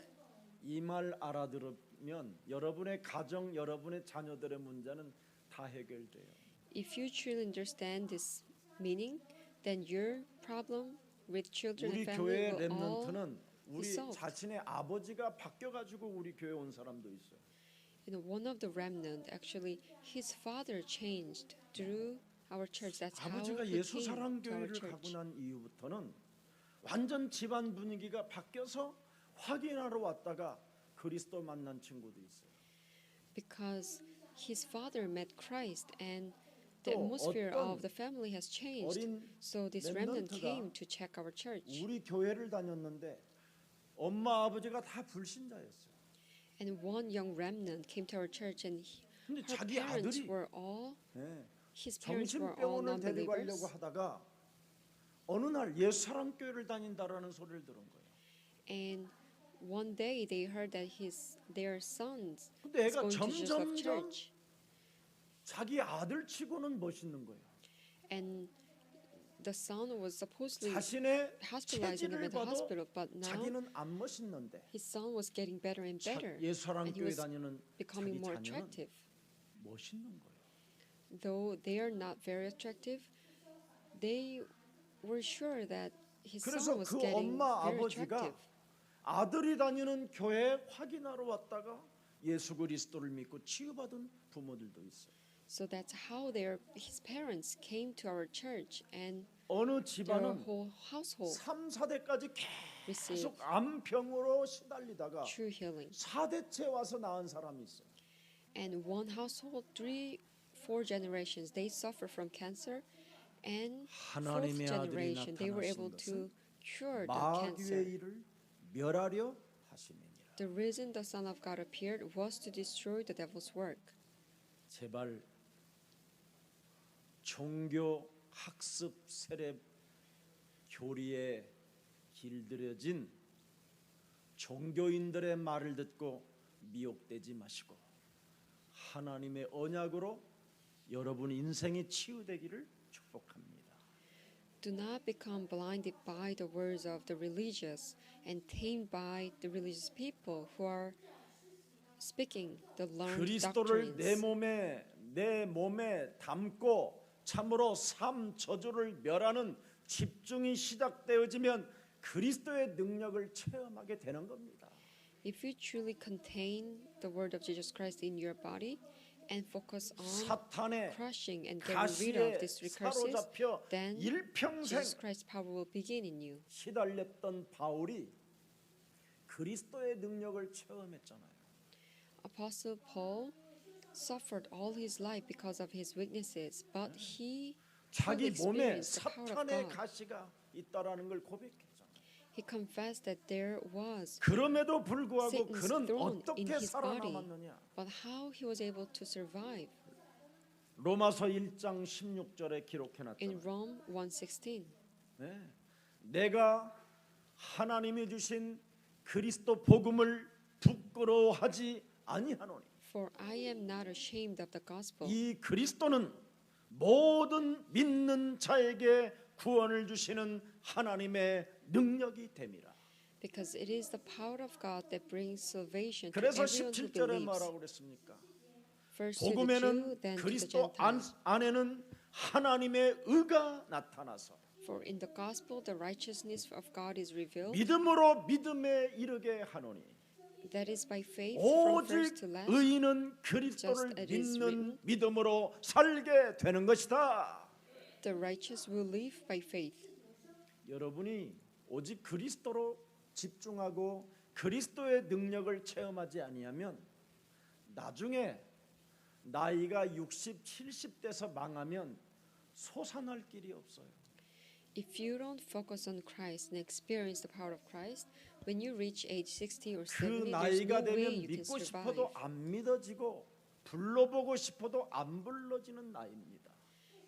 이 말 알아들으면 여러분의 가정, 여러분의 자녀들의 문제는 다 해결돼요. If you truly understand this meaning, then your problem with children 우리 and family 교회 will all 렘넌트는 우리 solved. 자신의 아버지가 바뀌어가지고 우리 교회 온 사람도 있어요. one of the remnant, actually, his father changed through our church. That's how 아버지가 he 예수 came 사랑 to our 교회를 가고 church. 난 이후부터는 완전 집안 분위기가 바뀌어서 확인하러 왔다가 그리스도 만난 친구도 있어요. Because his father met Christ, and the 또 atmosphere 어떤 of the family has changed. 어린 So this remnant 렘넌트가 came to check our church. 우리 교회를 다녔는데 엄마 아버지가 다 불신자였어요. And one young remnant came to our church, and 근데 her 자기 parents 아들이 were all 네, his parents were all 정신병원을 데리고 가려고 non-believers. 하다가 어느 날 예수 사랑 교회를 다닌다라는 소리를 들은 거예요. And one day they heard that their sons 근데 is 애가 going to Joseph 점점점 Church, 자기 아들치고는 멋있는 거예요. and the son was supposedly 자신의 hospitalized in the 체질을 mental 봐도 hospital, but now 자기는 안 멋있는데 his son was getting better and better, 예수 사랑 and he 교회 was 다니는 becoming 자기 more 자녀는 attractive. 멋있는 거예요. Though they are not very attractive, they were sure that his son 그래서 was 그 getting 엄마 very 아버지가 attractive. 아들이 다니는 교회 확인하러 왔다가 예수 그리스도를 믿고 치유받은 부모들도 있어요. So that's how his parents came to our church, and 어느 their 집안은 whole household 3, 4대까지 received 계속 암병으로 시달리다가 true healing. 4대째 와서 낳은 사람이 있어요. And one household, 3-4 generations, they suffer from cancer, and fourth 하나님의 아들이 generation, they were able 나타나신 to cure the 마귀의 cancer. 일을 멸하려 하심이니라. The reason the Son of God appeared was to destroy the devil's work. 제발 종교 학습 세례 교리에 길들여진 종교인들의 말을 듣고 미혹되지 마시고 하나님의 언약으로 여러분 인생이 치유되기를 축복합니다. Do not become blinded by the words of the religious and tamed by the religious people who are speaking the learned 그리스도를 doctrines. 내 몸에 담고 참으로 삶 저주를 멸하는 집중이 시작되어지면 그리스도의 능력을 체험하게 되는 겁니다. If you truly contain the word of Jesus Christ in your body and focus on 사탄의 crushing and getting rid of 가시에 these recurses, 사로잡혀 then 일평생 Jesus Christ's power will begin in you. 시달렸던 바울이 그리스도의 능력을 체험했잖아요. Apostle Paul suffered all his life because of his weaknesses, but he 자기 truly 몸에 experienced the power of 사탄의 God. 가시가 있다라는 걸 고백했잖아요. He confessed that there was, 그럼에도 불구하고 Satan's 그는 throne in 어떻게 his body. 살아남았느냐? but how he was able to survive. 로마서 1장 16절에 In 기록해놨잖아요. Rome 1:16, 네. 내가 하나님이 주신 그리스도 복음을 부끄러워하지 아니하노니 for I am not ashamed of the gospel, 이 그리스도는 모든 믿는 자에게 구원을 주시는 하나님의 능력이 됨이라. because it is the power of God that brings salvation to 그래서 everyone who 17절에 believes. 뭐라고 그랬습니까? First to the Jew, 복음에는 then to the 그리스도 Gentile. 안에는 하나님의 의가 나타나서 For in the gospel the righteousness of God is revealed, 믿음으로 믿음에 이르게 하노니 that is by faith from 오직 first to last. 의인은 그리스도를 Just as it is 믿는 written. 믿음으로 살게 되는 것이다. The righteous will live by faith. 여러분이 오직 그리스도로 집중하고 그리스도의 능력을 체험하지 아니하면 나중에 나이가 60, 70대서 망하면 솟아날 길이 없어요. If you don't focus on Christ and experience the power of Christ, when you reach age 60 or 그 70, there's 나이가 no way 되면 you can 믿고 survive. 싶어도 안 믿어지고 불러보고 싶어도 안 불러지는 나이입니다.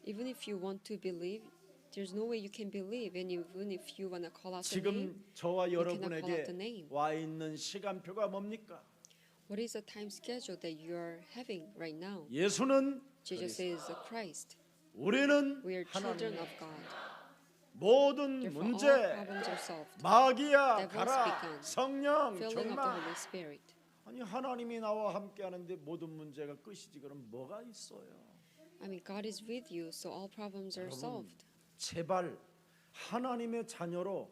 Even if you want to believe, there's no way you can believe, and even if you want to call out the name, 지금 저와 cannot call out 여러분에게 the name. 와 있는 시간표가 뭡니까? What is the time schedule that you are having right now? 예수는 Jesus 그리스도. is the Christ. 우리는 We are children 하나님. of God. 모든 Therefore, all 문제 problems are solved. 마귀야 Devils 가라 begun. 성령 Filling of the 충만. Holy Spirit. 아니 하나님이 나와 함께하는데 모든 문제가 끝이지 그럼 뭐가 있어요? I mean, God is with you, so all problems are 여러분, solved. 제발 하나님의 자녀로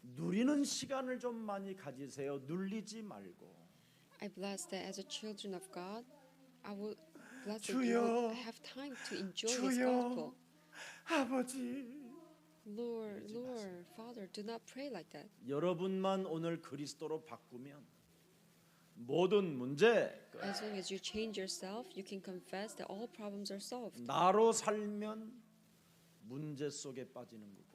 누리는 시간을 좀 많이 가지세요. 눌리지 말고. I bless that as a children of God, I will bless that 주여, you will have time to enjoy His gospel. 아버지. Lord, Father, do not pray like that. 여러분만 오늘 그리스도로 바꾸면 모든 문제 끝. As long as you change yourself, you can confess that all problems are solved. 나로 살면 문제 속에 빠지는 거고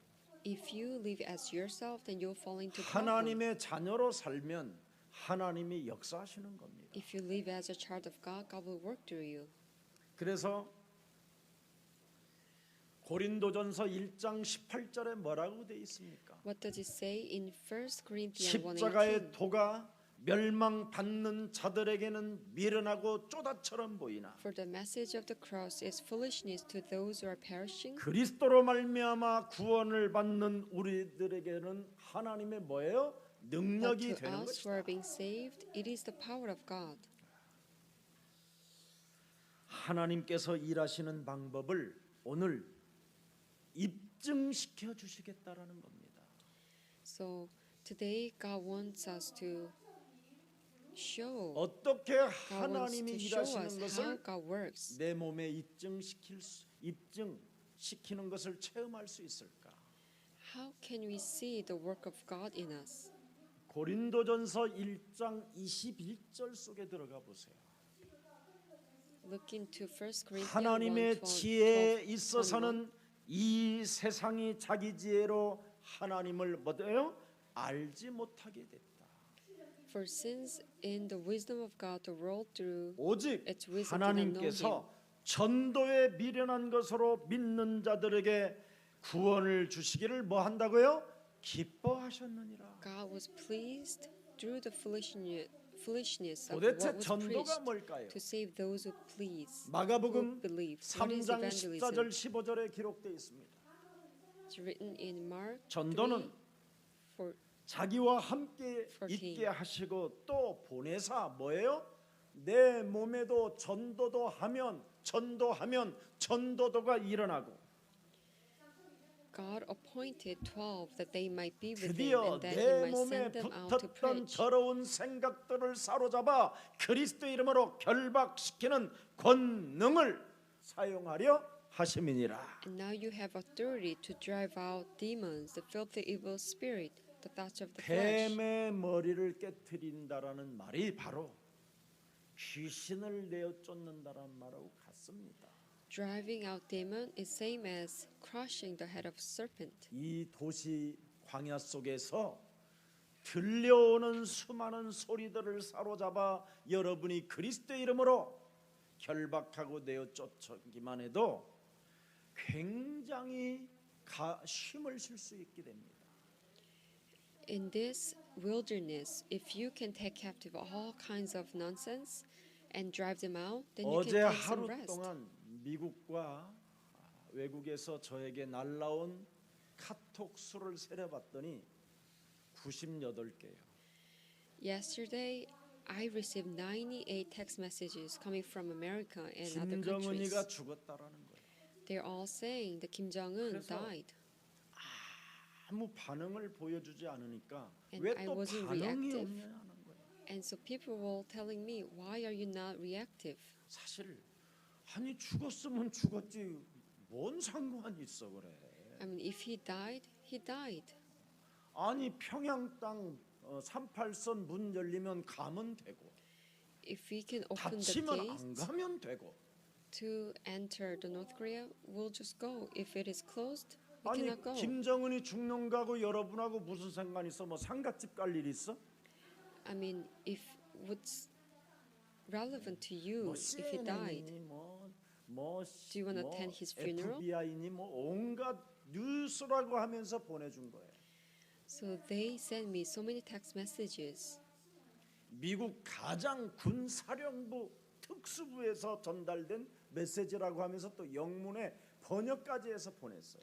If you live as yourself, then you'll fall into problems. 하나님의 자녀로 살면 하나님이 역사하시는 겁니다. If you live as a child of God, God will work through you. 그래서 고린도전서 1장 18절에 뭐라고 돼 있습니까? What does it say in 1 Corinthians 1:18? 십자가의 도가 멸망받는 자들에게는 미련하고 쪼다처럼 보이나 For the message of the cross is foolishness to those who are perishing, 그리스도로 말미암아 구원을 받는 우리들에게는 하나님의 뭐예요? but 능력이 to 되는 us who are 것이다. being saved, it is the power of God. 하나님께서 일하시는 방법을 오늘 입증시켜 주시겠다라는 겁니다. So today God wants us to show, 어떻게 God wants 하나님이 to show us 일하시는 how 것을 God works. 내 몸에 입증시키는 것을 체험할 수 있을까? How can we see the work of God in us? 고린도전서 1장 21절 속에 들어가 보세요. Look into 1 Corinthians 하나님의 1:12, 지혜에 21. 있어서는 이 세상이 자기 지혜로 하나님을 뭐예요? 알지 못하게 됐다. For since in the wisdom of God the world through 오직 its wisdom did not know 하나님께서 전도에 미련한 것으로 믿는 자들에게 구원을 주시기를 뭐 한다고요? 기뻐하셨느니라. God was pleased through the foolishness of 도대체 what was 전도가 preached 뭘까요? to save those who please, who 마가복음 believe. What is 3장 evangelism? 14절 15절에 기록되어 있습니다. It's written in Mark 전도는 3, 자기와 함께 14. 있게 하시고 또 보내사 뭐예요? 내 몸에도 전도하면 전도도가 일어나고 God appointed 12 that they might be with him 드디어 and that he 내 might 몸에 send them out to 붙었던 preach. 더러운 생각들을 사로잡아 그리스도 이름으로 결박시키는 권능을 사용하려 하심이니라. And now you have authority to drive out demons, the filthy evil spirit, the thoughts of the flesh. 뱀의 머리를 깨트린다라는 말이 바로 귀신을 내어 쫓는다라는 말하고 같습니다. Driving out demon is same as crushing the head of serpent. 이 도시 광야 속에서 들려오는 수많은 소리들을 사로잡아 여러분이 그리스도 이름으로 결박하고 내어 쫓기만 해도 굉장히 힘을 쓸 수 있게 됩니다. In this wilderness, if you can take captive all kinds of nonsense and drive them out, then you 어제 can take some 하루 rest. 동안 미국과 외국에서 저에게 날라온 카톡 수를 세려봤더니 98개예요. Yesterday, I received 98 text messages coming from America and other countries. 김정은이가 죽었다라는 거예요. They're all saying that Kim Jong-un 그래서 died. 아무 반응을 보여주지 않으니까 And 왜 I 또 wasn't 반응이 reactive. 없냐는 거예요. And so people were telling me, why are you not reactive? 사실 아니 죽었으면 죽었지 뭔 상관이 있어 그래. I mean, if he died, he died. 아니 평양 땅 38선 문 열리면 가면 되고 If we can open the 닫히면 안 gates 가면 되고 to enter the North Korea, we'll just go. If it is closed, we 아니 cannot go. 김정은이 죽는 거하고 여러분하고 무슨 상관 있어? 뭐 상갓집 갈 일 있어? I mean, if what's relevant to you 뭐 if he died? CNN이니 Do you wanna attend his funeral? FBI니 뭐 온갖 뉴스라고 하면서 보내준 거예요. So they sent me so many text messages. 미국 가장 군사령부 특수부에서 전달된 메시지라고 하면서 또 영문에 번역까지 해서 보냈어요.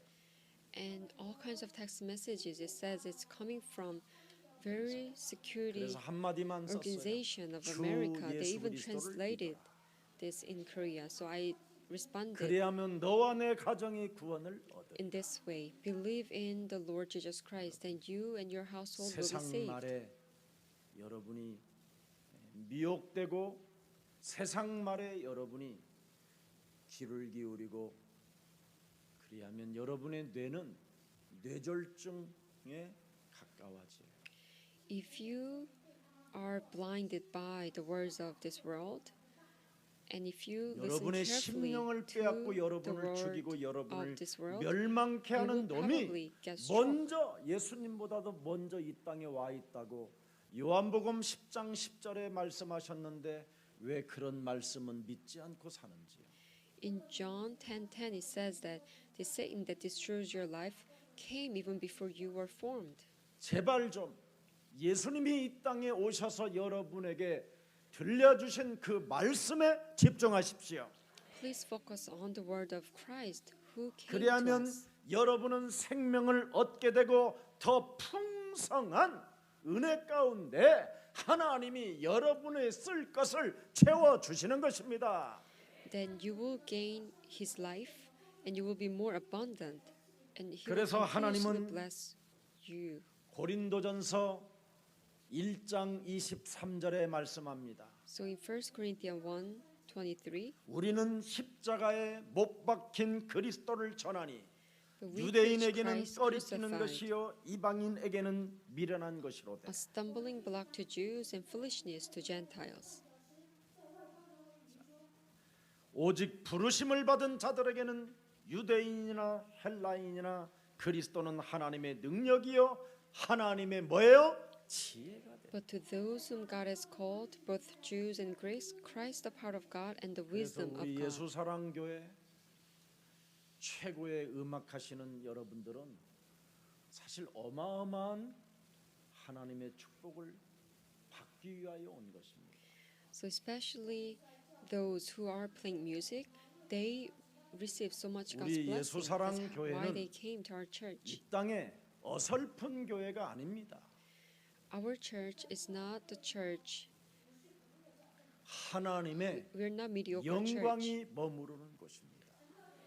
And all kinds of text messages. It says it's coming from very security 그래서 한마디만 썼어요. organization of 주 America. They 예수 even 그리스도를 translated 믿어라. this in Korea. So I responded 그래야면 너와 내 가정이 구원을 얻으리라. in this way: believe in the Lord Jesus Christ, and you and your household will be 세상 saved. 말에 여러분이 미혹되고 세상 말에 여러분이 귀를 기울이고 그리하면 여러분의 뇌는 뇌졸중에 가까워져요. If you are blinded by the words of this world, and if you listen 여러분의 carefully 심령을 to 빼앗고 the 여러분을 word 죽이고 여러분을 of this world, 멸망케 you will 하는 놈이 probably get struck. 먼저 예수님보다도 먼저 이 땅에 와 있다고 요한복음 10장 10절에 말씀하셨는데 왜 그런 말씀은 믿지 않고 사는지요? In John 10:10, it says that the Satan that destroys your life came even before you were formed. 제발 좀 예수님이 이 땅에 오셔서 여러분에게 들려주신 그 말씀에 집중하십시오. Please focus on the word of Christ who came to 그리하면 us. 여러분은 생명을 얻게 되고 더 풍성한 은혜 가운데 하나님이 여러분의 쓸 것을 채워 주시는 것입니다. Then you will gain His life, and you will be more abundant, and He will 그래서 continuously 하나님은 bless you. 고린도전서 1장 23절에 말씀합니다. So in 1 Corinthians 1:23, 우리는 십자가에 못 박힌 그리스도를 전하니 we preach 유대인에게는 Christ 꺼리끼는 crucified, 것이요 이방인에게는 미련한 것이로되 a stumbling block to Jews and foolishness to Gentiles. 오직 부르심을 받은 자들에게는 유대인이나 헬라인이나 그리스도는 하나님의 능력이요 하나님의 뭐예요? 지혜가 돼. But to those whom God has called, both Jews and Greeks, Christ the power of God and the 그래서 wisdom of 우리 God. 예수사랑교회 최고의 음악하시는 여러분들은 사실 어마어마한 하나님의 축복을 받기 위하여 온 것입니다. So especially those who are playing music, they receive so much God's 우리 blessing. 예수사랑 That's why 교회는 they came to our church. 이 땅에 어설픈 교회가 아닙니다. Our church is not the church. 하나님의 We're not mediocre church. 영광이 머무르는 곳입니다.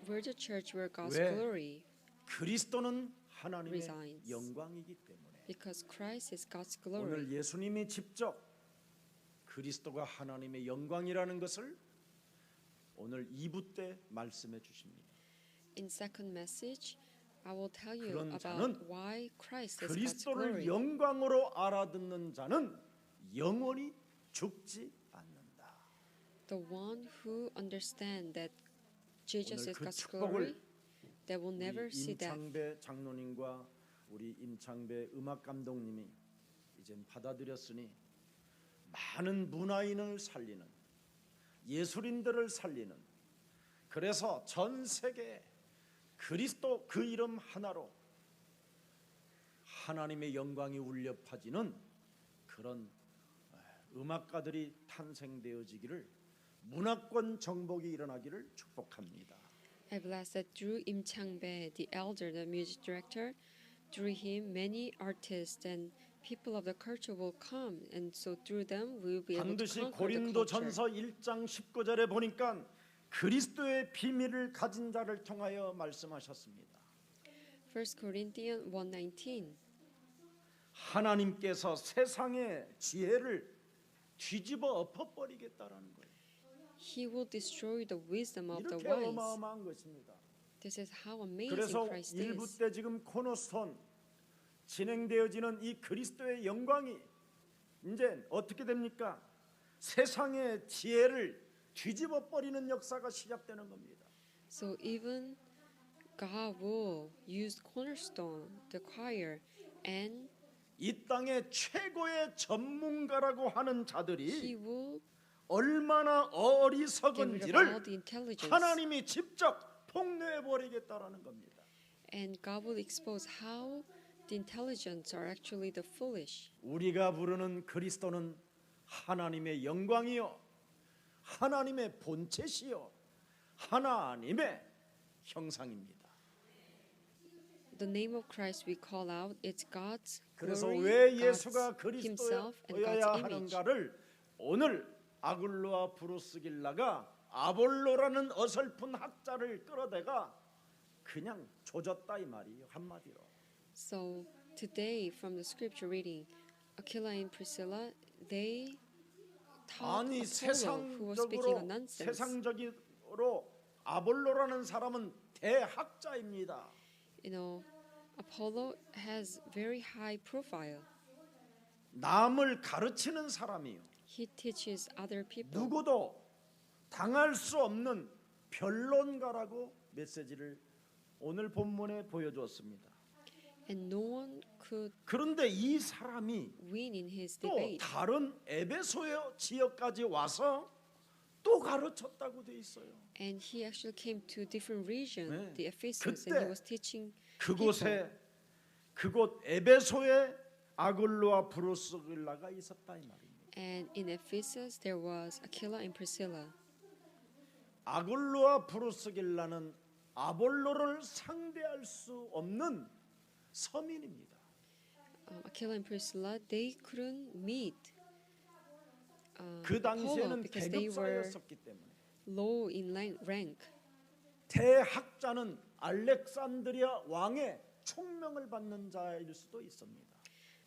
We're the church where God's 왜? glory, 그리스도는 하나님의 resides. 영광이기 때문에 because Christ is God's 오늘 glory. 예수님이 직접 그리스도가 하나님의 영광이라는 것을 오늘 2부 때 말씀해 주십니다. In second message, I will tell you 그런 about 자는 why Christ is God's 그리스도를 glory. 영광으로 알아듣는 자는 영원히 죽지 않는다. The one who understands that Jesus 오늘 is 그 God's 축복을 glory, they will never 우리 see death. 임창배 장로님과 우리 임창배 음악 감독님이 이젠 받아들였으니 많은 문화인을 살리는 예술인들을 살리는 그래서 전 세계에 그리스도 그 이름 하나로 하나님의 영광이 울려 퍼지는 그런 음악가들이 탄생되어지기를 문화권 정복이 일어나기를 축복합니다. I bless that through Im Chang-bae, the elder, the music director, through him many artists and people of the culture will come, and so through them we will be able to 반드시 conquer the culture. 고린도전서 1장 19절에 보니까 그리스도의 비밀을 가진 자를 통하여 말씀하셨습니다. 1 Corinthians 1:19. 하나님께서 세상의 지혜를 뒤집어 엎어버리겠다라는 거예요. He will destroy the wisdom of the 이렇게 wise. 어마어마한 것입니다. This is how amazing 그래서 Christ 일부 is. 때 지금 코너스톤 진행되어지는 이 그리스도의 영광이 이제 어떻게 됩니까? 세상의 지혜를 뒤집어 버리는 역사가 시작되는 겁니다. So even God will use cornerstone, the choir, and 이 땅의 최고의 전문가라고 하는 He 자들이 will 얼마나 get rid of all 어리석은지를 the intelligence, 하나님이 직접 폭로해 버리겠다라는 겁니다. and God will expose how the intelligents are actually the foolish. 우리가 부르는 그리스도는 하나님의 영광이요 하나님의 본체시요 하나님의 형상입니다. The name of Christ we call out, it's God's 그래서 glory, 왜 God's 예수가 Himself, and 그리스도여야 God's image. 하는가를 오늘 아굴로와 브루스길라가 아볼로라는 어설픈 학자를 끌어대가 그냥 조졌다 이 말이에요 한마디로. So today, from the scripture reading, Aquila and Priscilla, they taught 아니 Apollo, who was speaking 세상적으로 on nonsense. 세상적으로 아볼로라는 사람은 대학자입니다. You know, Apollo has very high profile. 남을 가르치는 사람이요. He teaches other people. 누구도 당할 수 없는 변론가라고 메시지를 오늘 본문에 보여주었습니다. And no one could 그런데 이 사람이 win in his 또 debate. 다른 에베소의 지역까지 와서 또 가르쳤다고 돼 있어요. And he actually came to different region, 네. the Ephesus, and 그때 he was teaching 그곳에 그곳 에베소에 아굴로와 브루스길라가 있었다 이 말입니다. And in Ephesus there was Aquila and Priscilla. 아굴로와 브루스길라는 아볼로를 상대할 수 없는 서민입니다. Aquila and Priscilla, they couldn't meet 그 Apollo 당시에는 because they 계급 were 사회였었기 때문에 low in rank. 대학자는 알렉산드리아 왕의 총명을 받는 자일 수도 있습니다.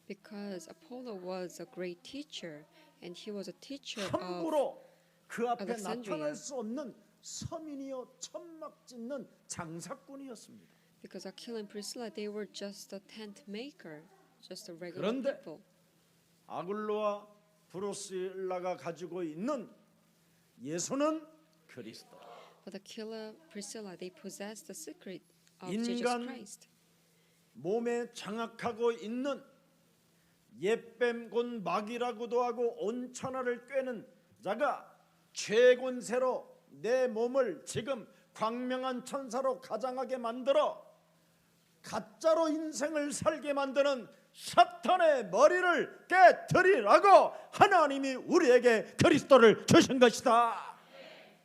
Because Apollo was a great teacher, and he was a teacher of 함부로 그 앞에 Alexandria. 나타날 수 없는 서민이요 천막 짓는 장사꾼이었습니다. because Aquila and Priscilla, they were just a tent maker, just a regular 그런데 people. 아굴로와 브루스길라가 가지고 있는 예수는 그리스도. But Aquila, Priscilla, they possessed the secret of Jesus 인간 Christ. 몸에 장악하고 있는 옛뱀 곧 마귀라고도 하고 온천하를 꿰는 자가 최곤세로 내 몸을 지금 광명한 천사로 가장하게 만들어 가짜로 인생을 살게 만드는 사탄의 머리를 깨뜨리라고 하나님이 우리에게 그리스도를 주신 것이다.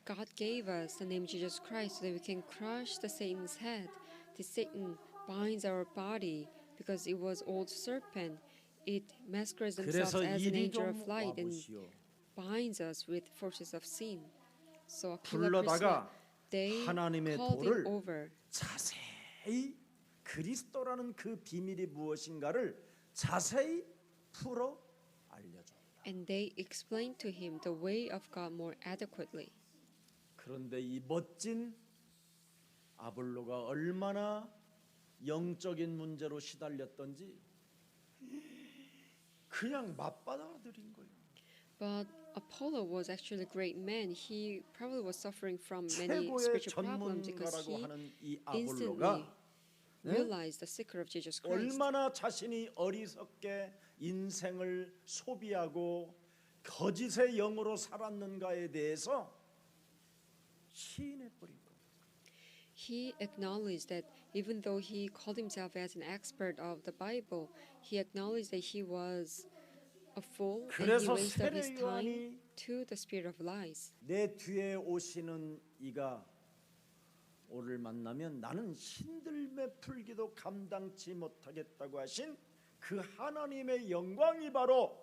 God gave us the name Jesus Christ so that we can crush the Satan's head. The Satan binds our body because it was old serpent. It masquerades themselves 그래서 as an 이리 angel 좀 of light and 와보시오. binds us with forces of sin. So Aquila Priscilla, 불러다가 they 하나님의 called 도를 him over 자세히 그리스도라는 그 비밀이 무엇인가를 자세히 풀어 알려줘. and they explained to him the way of God more adequately. 그런데 이 멋진 아볼로가 얼마나 영적인 문제로 시달렸던지 그냥 맞받아들인 거예요. But Apollo was actually a great man. He probably was suffering from many 최고의 spiritual problems because 전문가라고 he 하는 이 instantly 아볼로가 realized the secret of Jesus Christ. 얼마나 자신이 어리석게 인생을 소비하고 거짓의 영으로 살았는가에 대해서 시인해버린 거예요. He acknowledged that even though he called himself as an expert of the Bible, he acknowledged that he was a fool and he 그래서 wasted his 세례 time 요한이 to the spirit of lies. 내 뒤에 오시는 이가 오를 만나면 나는 신들매 풀기도 감당치 못하겠다고 하신 그 하나님의 영광이 바로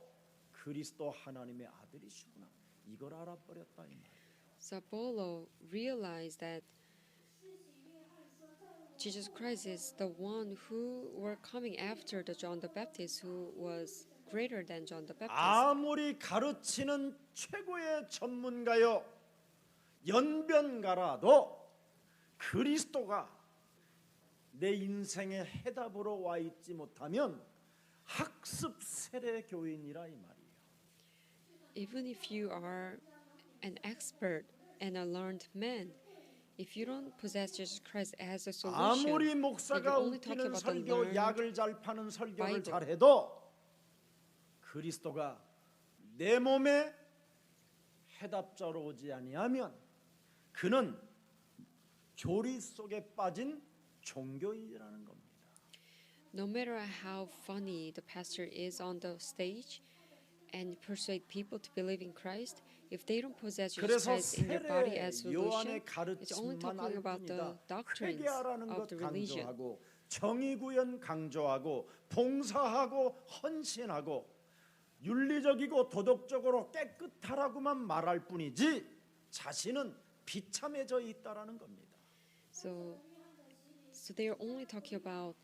그리스도 하나님의 아들이시구나. 이걸 알아버렸다 이 말이에요. So Apollo realized that Jesus Christ is the one who were coming after the John the Baptist, who was greater than John the Baptist. 아무리 가르치는 최고의 전문가요 연변가라도 그리스도가 내 인생의 해답으로 와 있지 못하면 학습 세례 교인이라 이 말이에요. Even if you are an expert and a learned man, if you don't possess Jesus Christ as a solution, 아무리 then 목사가 you're only talking 웃기는 about the 설교, learned 약을 잘 파는 설교를 Bible. 잘해도 그리스도가 내 몸에 해답자로 오지 아니하면 그는 교리 속에 빠진 종교인이라는 겁니다. No matter how funny the pastor is on the stage and persuade people to believe in Christ, if they don't possess Jesus 그래서 Christ in their body as 세례 solution, 요한의 it's only 가르침만 talking 알 about the 뿐이다. doctrines 회개하라는 of 것 the religion. 강조하고 정의구현 강조하고 봉사하고 헌신하고 윤리적이고 도덕적으로 깨끗하라고만 말할 뿐이지 자신은 비참해져 있다라는 겁니다. So they are only talking about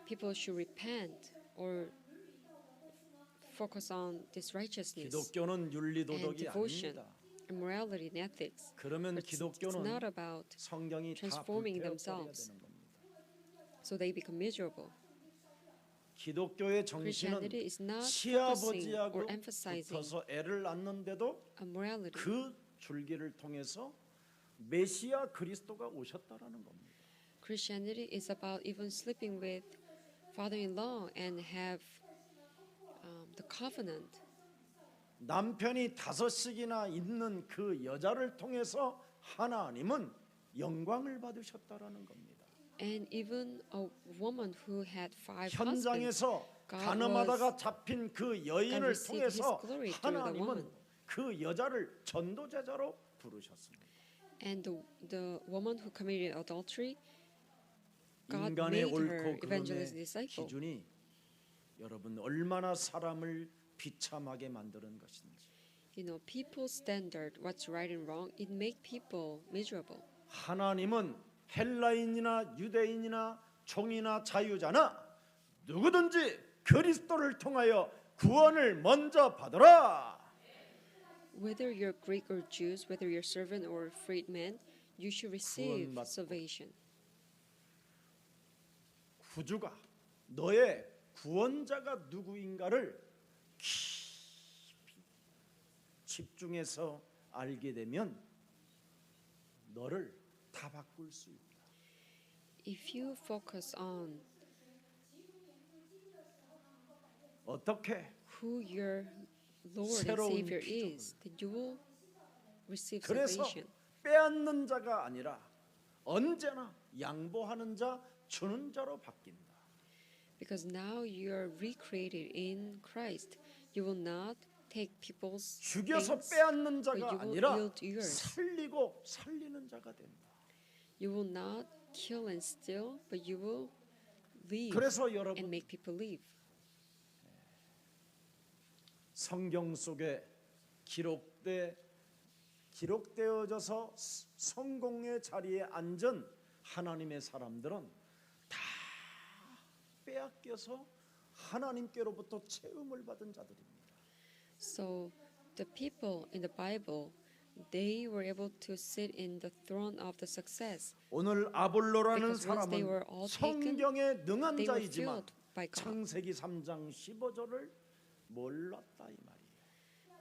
people should repent or focus on this righteousness 기독교는 윤리 and 도덕이 devotion, 아닙니다. and morality and ethics. 그러면 But it's not 기독교는 about 성경이 다 transforming 불태워버려야 themselves. 되는 겁니다. so they become miserable. 기독교의 정신은 Christianity is not focusing 시아버지하고 or emphasizing 붙어서 애를 낳는데도 on morality. 그 줄기를 통해서 메시아 그리스도가 오셨다라는 겁니다. Christianity is about even sleeping with father-in-law and have the covenant. 남편이 5씩이나 있는 그 여자를 통해서 하나님은 영광을 받으셨다라는 겁니다. And even a woman who had 5 husbands, 현장에서 God 가늠하다가 잡힌 그 여인을 received his 통해서 glory through the 하나님은 woman. 그 여자를 전도제자로 부르셨습니다. and the woman who committed adultery, God 인간의 made her 옳고 evangelist 그름의 disciple. 기준이 여러분 얼마나 사람을 비참하게 만드는 것인지. You know, people's standard, what's right and wrong, it make people miserable. 하나님은 헬라인이나 유대인이나 종이나 자유자나 누구든지 그리스도를 통하여 구원을 먼저 받으라. Whether you're Greek or Jews, whether you're servant or freedman, you should receive 구원받고. salvation. 구주가 너의 구원자가 누구인가를 깊이 집중해서 알게 되면 너를 다 바꿀 수 있다. If you focus on 어떻게? who your Lord and 새로운 Savior 피조물. is, then you will receive 그래서 salvation. 빼앗는 자가 아니라 언제나 양보하는 자, 주는 자로 바뀐다. Because now you are recreated in Christ. You will not take people's 죽여서 things, 빼앗는 but 자가 you will 아니라 yield yours. 살리고 살리는 자가 된다. You will not kill and steal, but you will live 그래서 and 여러분 make people live. 성경 속에 기록되어져서 성공의 자리에 앉은 하나님의 사람들은 다 빼앗겨서 하나님께로부터 체험을 받은 자들입니다. So the people in the Bible, they were able to sit in the throne of the success. 오늘 아볼로라는 Because once they were 사람은 all taken, 성경에 능한 They were 자이지만 filled by God. 창세기 3장 15절을 몰랐다 이 말이에요.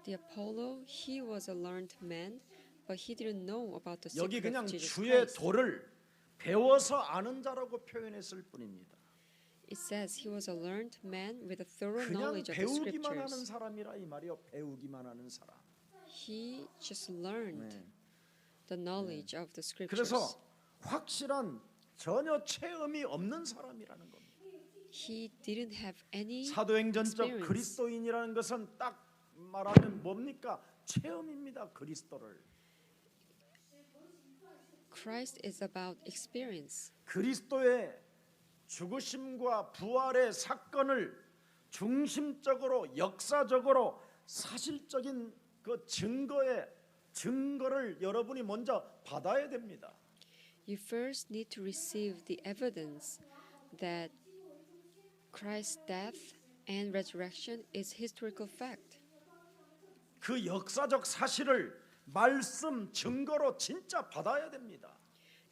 The Apollo, he was a learned man, but he didn't know about the 여기 secret 그냥 of Jesus 주의 Christ. 도를 배워서 아는 자라고 표현했을 뿐입니다. It says he was a learned man with a thorough 그냥 knowledge of the 배우기만 하는 scriptures. 사람이라 이 말이요. 배우기만 하는 사람. He just learned 네. the knowledge of the scriptures. 그래서 확실한 전혀 체험이 없는 사람이라는 겁니다. He didn't have any 사도행전적 experience. 그리스도인이라는 것은 딱 말하면 뭡니까? 체험입니다. 그리스도를. Christ is about experience. 그리스도의 죽으심과 부활의 사건을 중심적으로 역사적으로 사실적인 그 증거를 여러분이 먼저 받아야 됩니다. You first need to receive the evidence that Christ's death and resurrection is historical fact. 그 역사적 사실을 말씀 증거로 진짜 받아야 됩니다.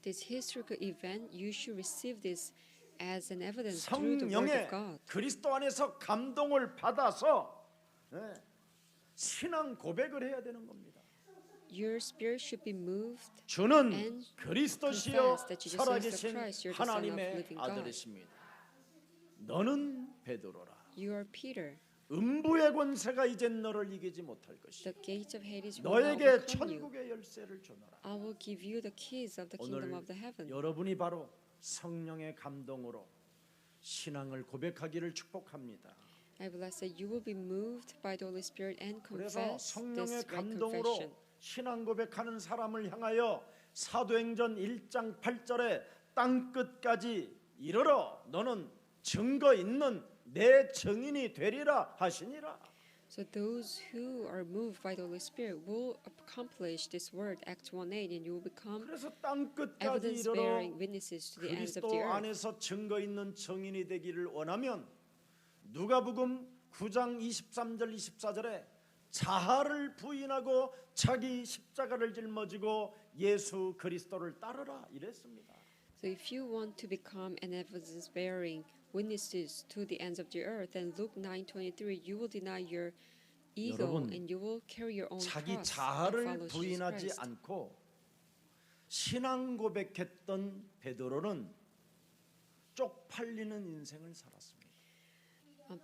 This historical event, you should receive this as an evidence through the word 성령의 of God. 그리스도 안에서 감동을 받아서 신앙 고백을 해야 되는 겁니다. Your spirit should be moved 주는 and 그리스도시요 confess that Jesus is the 살아계신 Christ, you're the Son of 하나님의 living God. 아들이십니다. 너는 베드로라. You are Peter. 음부의 권세가 이젠 너를 이기지 못할 것이다. The gates of Hades will not 너에게 overcome you. 천국의 열쇠를 주노라. I will give you the keys of the kingdom 오늘 of the heaven. 여러분이 바로 성령의 감동으로 신앙을 고백하기를 축복합니다. I bless that you will be moved by the Holy Spirit and 그래서 confess 성령의 this right 감동으로 confession. 신앙 고백하는 사람을 향하여 사도행전 1장 8절에 땅 끝까지 이르러 너는 증거 있는 내 증인이 되리라 하시니라. So those who are moved by the Holy Spirit will accomplish this word, Acts 1:8, and you will become 그래서 땅 끝까지 이르러 evidence-bearing witnesses to the ends of 그리스도 the earth. 안에서 증거 있는 증인이 되기를 원하면 누가복음 9장 23절 24절에 자아를 부인하고 자기 십자가를 짊어지고 예수 그리스도를 따르라 이랬습니다. So if you want to become an evidence-bearing witnesses to the ends of the earth, then Luke 9:23, you will deny your ego 여러분, and you will carry your own 자기 cross and 자아를 follow Jesus 부인하지 Christ. 않고 신앙 고백했던 베드로는 쪽팔리는 인생을 살았습니다.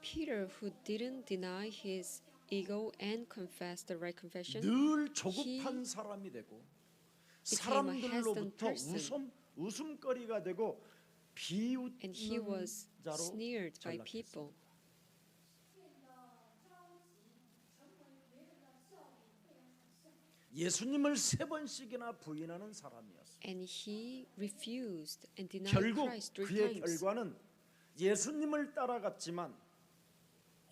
Peter, who didn't deny his ego and confess the right confession, 늘 조급한 사람이 되고 became a hesitant 사람들로부터 person. 웃음거리가 되고 and he 비웃는 was 자로 sneered by 전락했습니다. people. 예수님을 3번씩이나 부인하는 사람이었어요. And he refused and denied 결국 Christ 3 그의 times. 결과는 예수님을 따라갔지만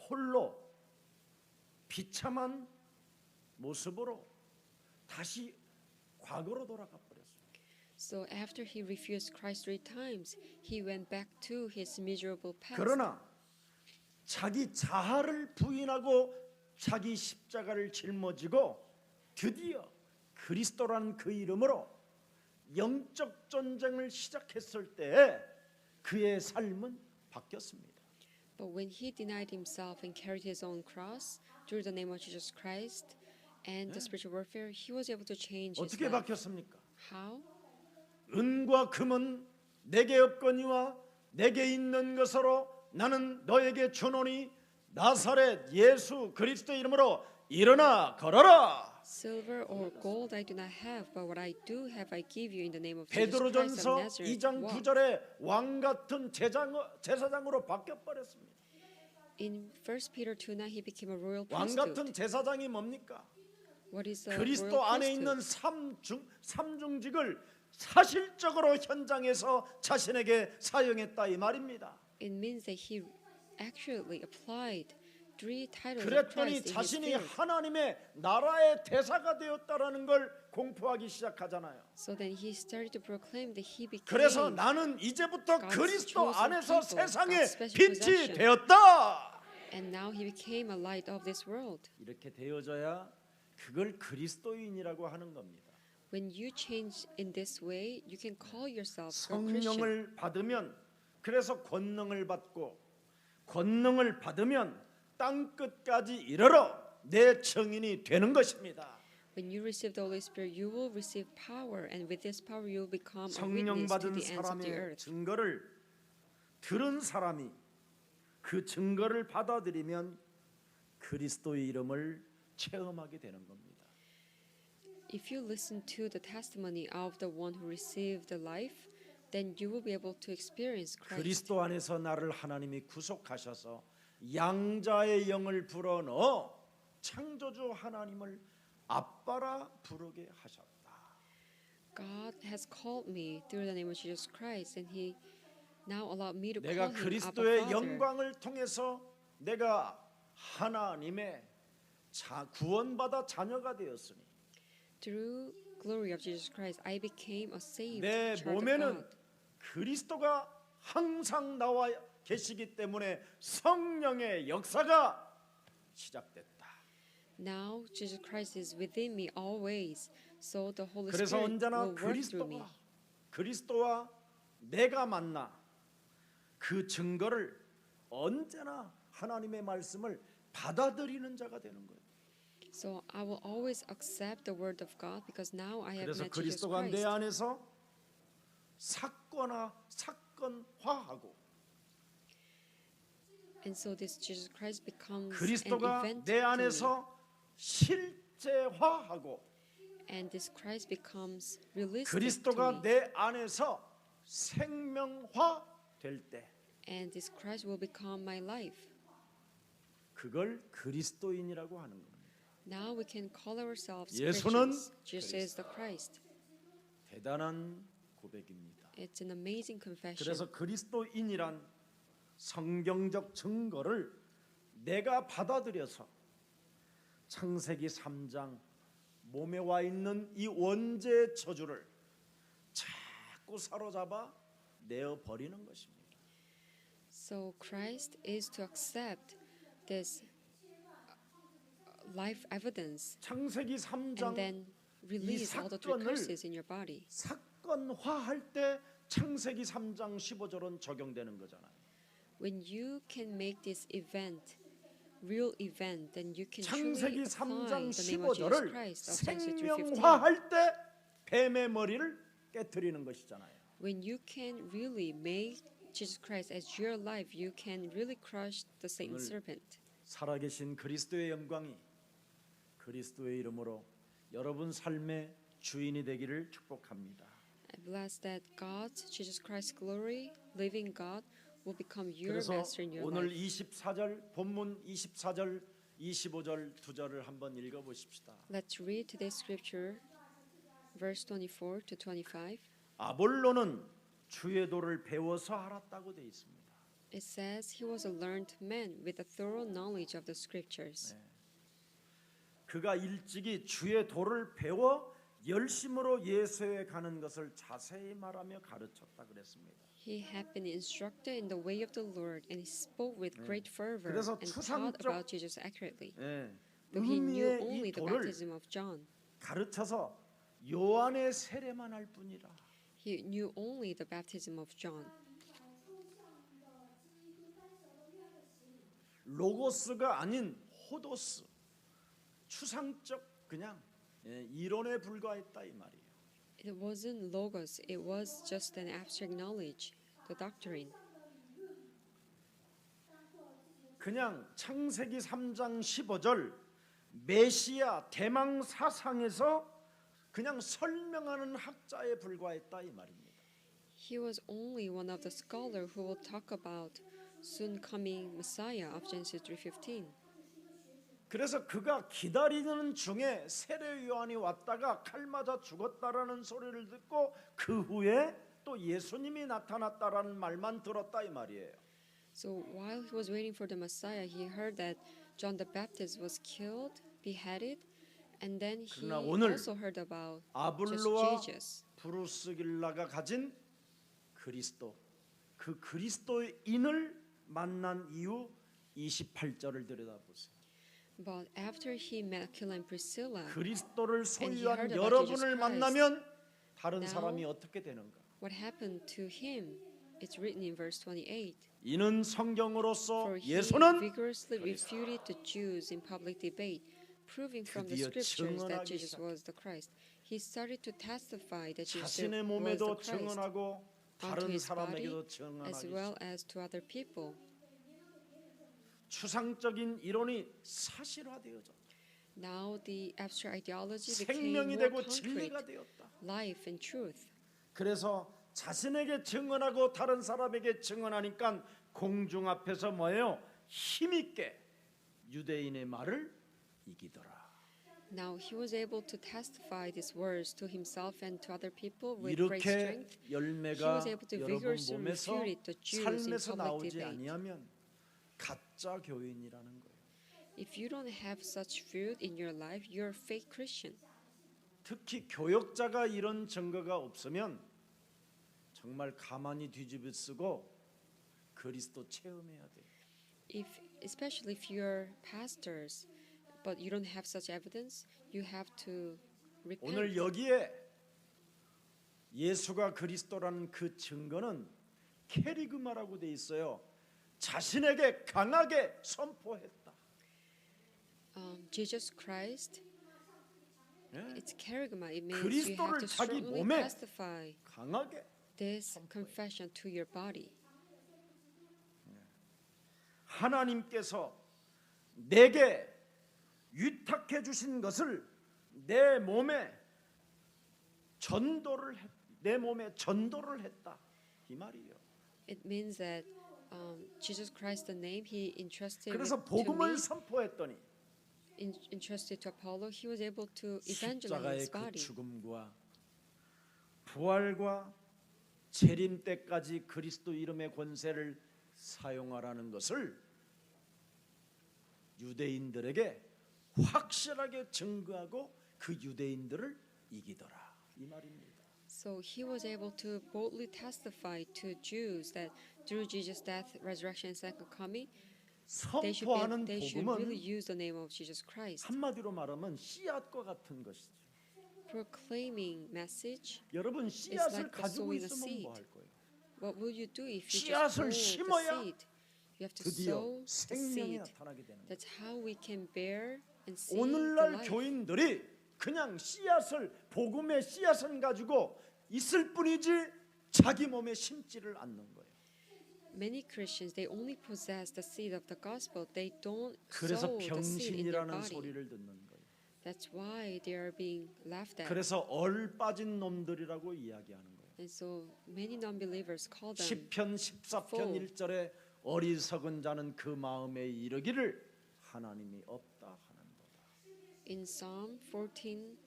홀로 비참한 모습으로 다시 과거로 돌아가 버렸어요. So after he refused Christ 3 times, he went back to his miserable past. 그러나 자기 자아를 부인하고 자기 십자가를 짊어지고 드디어 그리스도라는 그 이름으로 영적 전쟁을 시작했을 때 그의 삶은 바뀌었습니다. But when he denied himself and carried his own cross through the name of Jesus Christ and the spiritual warfare, he was able to change his 어떻게 life. 바뀌었습니까? How? 은과 금은 내게 없거니와 내게 있는 것으로 나는 너에게 주노니 나사렛 예수 그리스도 이름으로 일어나 걸어라. Silver or gold I do not have, but what I do have I give you in the name of Jesus Christ of 베드로전서 Nazareth. 2장 Walk. 9절에 왕 같은 제사장으로 바뀌어 버렸습니다. In 1 Peter 2:9 he became a royal 왕 priesthood. 같은 제사장이 뭡니까? What is a 그리스도 royal 안에 priesthood? 있는 삼중직을 사실적으로 현장에서 자신에게 사용했다 이 말입니다. It means that he actually applied three titles of 그랬더니 Christ in his 자신이 field. 하나님의 나라의 대사가 되었다라는 걸 공포하기 시작하잖아요. So then he started to proclaim that he became 그래서 나는 이제부터 God's 그리스도 chosen 안에서 people, 세상의 God's special 빛이 possession. 되었다. and now he became a light of this world. 이렇게 되어져야 그걸 그리스도인이라고 하는 겁니다. When you change in this way, you can call yourself a Christian. 성령을 받으면 그래서 권능을 받고 권능을 받으면 땅 끝까지 이르러 내 증인이 되는 것입니다. When you receive the Holy Spirit, you will receive power, and with this power, you will become a 성령 witness to 받은 the ends of the 사람의 earth. 증거를 들은 사람이 그 증거를 받아들이면 그리스도의 이름을 체험하게 되는 겁니다. If you listen to the testimony of the one who received the life, then you will be able to experience Christ. 그리스도 안에서 나를 하나님이 구속하셔서 양자의 영을 불어넣어 창조주 하나님을 아빠라 부르게 하셨다. God has called me through the name of Jesus Christ, and He now allowed me to 내가 call Him Abba 그리스도의 Father. 영광을 통해서 내가 하나님의 구원받아 자녀가 되었으니 Through glory of Jesus Christ, I became a saved 내 child of 몸에는 God. 그리스도가 항상 나와 계시기 때문에 성령의 역사가 시작됐다. Now Jesus Christ is within me always, so the Holy 그래서 Spirit 언제나 will work through me. 그리스도와 내가 만나 그 증거를 언제나 하나님의 말씀을 받아들이는 자가 되는 거예요. So I will always accept the word of God because now I have 그래서 met Jesus 그리스도가 내 Christ. 안에서 사건화하고 And so this Jesus Christ becomes an 그리스도가 event 내 to me. 안에서 실제화하고 And this Christ becomes realistic to 그리스도가 me. 내 안에서 생명화 될 때 And this Christ will become my life. 그걸 그리스도인이라고 하는 겁니다. Now we can call ourselves 예수는 Christians. Jesus is the Christ. 대단한 고백입니다. It's an amazing confession. 그래서 그리스도인이란 성경적 증거를 내가 받아들여서 창세기 3장 몸에 와 있는 이 원죄의 저주를 자꾸 사로잡아 내어 버리는 것입니다. So Christ is to accept this life evidence 창세기 and 3장 then release all the three 사건을 curses in your body. 사건화할 때 창세기 3장 15절은 적용되는 거잖아요. When you can make this event real event, then you can 창세기 truly apply 3장 the name of Jesus 15절을 Christ of Genesis 3:15. 생명화할 때 뱀의 머리를 깨트리는 것이잖아요. When you can really make Jesus Christ as your life, you can really crush the Satan 오늘 serpent. 살아계신 그리스도의 영광이 그리스도의 이름으로 여러분 삶의 주인이 되기를 축복합니다. I bless that God's Jesus Christ's glory, living God, will become your 그래서 master in your 오늘 life. 24절 본문 24절 25절 두 절을 한번 읽어 보십시다. Let's read today's scripture, verse 24 to 25. 아볼로는 주의 도를 배워서 알았다고 되어 있습니다. It says he was a learned man with a thorough knowledge of the scriptures. 그가 일찍이 주의 도를 배워 열심으로 예수에 가는 것을 자세히 말하며 가르쳤다 그랬습니다. He had been instructed in the way of the Lord, and he spoke with great fervor 그래서 and taught 추상적 about Jesus accurately. 예, Though he knew 의미의 only 이 the 도를 baptism of John, 가르쳐서 요한의 세례만 할 뿐이라. he knew only the baptism of John. 로고스가 아닌 호도스, 추상적 그냥 이론에 불과했다 이 말이에요. It wasn't logos, it was just an abstract knowledge, the doctrine. 그냥 창세기 3장 15절 메시아 대망 사상에서 그냥 설명하는 학자에 불과했다 이 말입니다. He was only one of the scholars who will talk about soon coming Messiah of Genesis 3:15. 그래서 그가 기다리는 중에 세례 요한이 왔다가 칼 맞아 죽었다라는 소리를 듣고 그 후에 또 예수님이 나타났다라는 말만 들었다 이 말이에요. So while he was waiting for the Messiah, he heard that John the Baptist was killed, beheaded, and then he 그러나 오늘 also heard about just 아블로와 Jesus. 브루스길라가 가진 그리스도, 그 그리스도인을 만난 이후 28절을 들여다보세요. But after he met Aquila and Priscilla, 그리스도를 heard 소유한 about 여러분을 Jesus Christ. 만나면 다른 Now, 사람이 어떻게 되는가? what happened to him? It's written in verse 28. 이는 성경으로서 For he 예수는 vigorously refuted the Jews in public debate, proving from the 드디어 scriptures that 증언하기 Jesus was the Christ. He started to testify that Jesus 자신의 was 몸에도 the Christ 증언하고 unto 다른 his body 사람에게도 as 증언하기 well as to other people. 추상적인 이론이 사실화되어졌다. Now the abstract ideology became 생명이 more 되고 concrete, 진리가 되었다. life and truth. 그래서 자신에게 증언하고 다른 사람에게 증언하니까 공중 앞에서 뭐예요? 힘있게 유대인의 말을 이기더라. Now he was able to testify these words to himself and to other people with great 이렇게 strength. He 열매가 was able to 여러분 vigorously 몸에서 refute the Jews in 삶에서 public 나오지 debate. 아니하면 가짜 교인이라는 거예요. If you don't have such fruit in your life, you're a fake Christian. 특히 교역자가 이런 증거가 없으면 정말 가만히 뒤집어 쓰고 그리스도 체험해야 돼요. Especially if you're pastors, but you don't have such evidence, you have to 오늘 repent. 여기에 예수가 그리스도라는 그 증거는 캐리그마라고 돼 있어요. 자신에게 강하게 선포했다. Jesus Christ, 예? it's charisma. It means you have 그리스도를 to 자기 strongly 몸에 testify 강하게 this confession to your body. 하나님께서 내게 위탁해 주신 것을 내 몸에 전도를 했다 이 말이에요. It means that Jesus Christ, the name He entrusted 그래서 to me, 복음을 선포했더니 entrusted to Apollo, He was able to evangelize 십자가의 His 그 body. 죽음과 부활과 재림 때까지 그리스도 이름의 권세를 사용하라는 것을 유대인들에게 확실하게 증거하고 그 유대인들을 이기더라 이 말입니다. So He was able to boldly testify to Jews that through Jesus' death, resurrection, and second coming, 선포하는 they should really 복음은 use the name of Jesus Christ. 한마디로 말하면 씨앗과 같은 것이죠. Proclaiming message. 여러분 씨앗을 like 가지고 sowing a 있으면 seed. 뭐 할 거예요? What will you do if you just 씨앗을 sow the 심어야 seed? You have to 드디어 sow the 생명이 seed. 나타나게 되는 거예요. That's how we can bear and see the 오늘날 life. 교인들이 그냥 씨앗을 복음의 씨앗을 가지고 있을 뿐이지 자기 몸에 심지를 않는 거예요. Many Christians, they only possess the seed of the gospel. They don't 그래서 sow the seed in their 병신이라는 body. 소리를 듣는 거예요. That's why they are being laughed at. 그래서 얼 빠진 놈들이라고 이야기하는 거예요. And so many non-believers call them 시편 14편 fool. 1절에 어리석은 자는 그 마음에 이르기를 하나님이 없다 하는도다. in Psalm 14.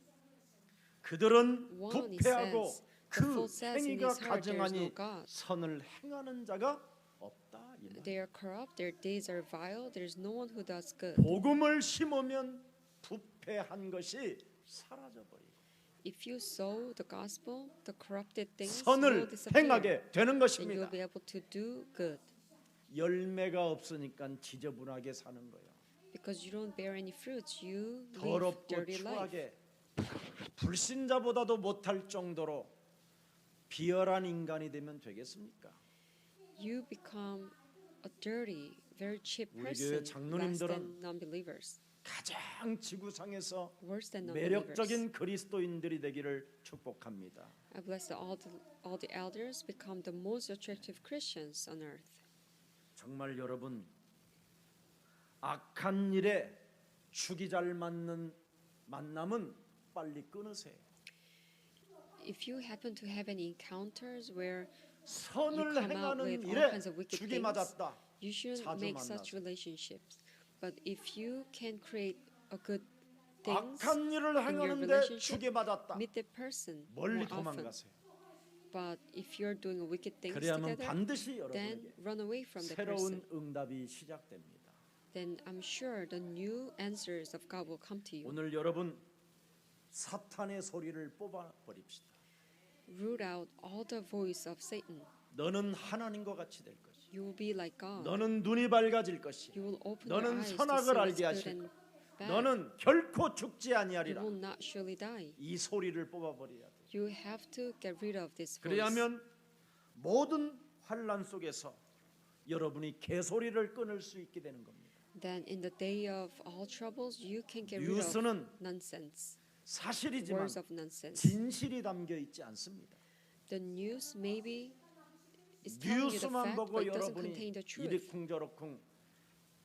그들은 One, it 부패하고 says, the 그 fool says in 행위가 his heart, there is no 가증하니 God. 선을 행하는 자가 없다. 이 말. They are corrupt, their deeds are vile, there is no one who does good. 복음을 심으면 부패한 것이 사라져 버리고 If you sow the gospel, the corrupted things will 선을 disappear, 행하게 되는 and 것입니다. you'll be able to do good. 열매가 없으니까 지저분하게 사는 거예요. Because you don't bear any fruits, you live 더럽고 dirty life. 추하게 불신자보다도 못할 정도로 비열한 인간이 되면 되겠습니까? You become a dirty, very cheap 우리 교회 person, less 장로님들은 than non-believers, 가장 지구상에서 worse than non-believers. 매력적인 그리스도인들이 되기를 축복합니다. I bless that all the elders become the most attractive Christians on earth. 정말 여러분 악한 일에 죽이 잘 맞는 만남은 빨리 끊으세요. If you happen to have any encounters where 선을 you come out 행하는 with all 일에 kinds of wicked 죽이 things, 맞았다. you shouldn't 자주 make such 만나세요. relationships. But if you can create a good things 악한 일을 in your 행하는데 relationship, 죽이 맞았다. meet that person 멀리 more often. 도망가세요. But if you're doing wicked things 그래야만 together, 반드시 then 여러분에게 run away from the 새로운 person. 응답이 시작됩니다. Then I'm sure the new answers of God will come to you. 오늘 여러분 사탄의 소리를 뽑아 버립시다. Root out all the voice of Satan. 너는 하나님과 같이 될 것이. You will be like God. 너는 눈이 밝아질 것이. You will open your 너는 eyes to 선악을 see what's 알게 good 하실 and bad. 너는 결코 죽지 You 아니하리라. will not surely die. 이 소리를 뽑아 버려야 돼. You have to get rid of this voice. 그래야면 모든 환난 속에서 여러분이 개소리를 끊을 수 있게 되는 겁니다. Then in the day of all troubles, you can get rid of 뉴스는 nonsense, 사실이지만 words of nonsense. 진실이 담겨 있지 않습니다. The news maybe is telling you the 뉴스만 fact, 보고 but it doesn't 여러분이 contain the truth. 이리쿵저리쿵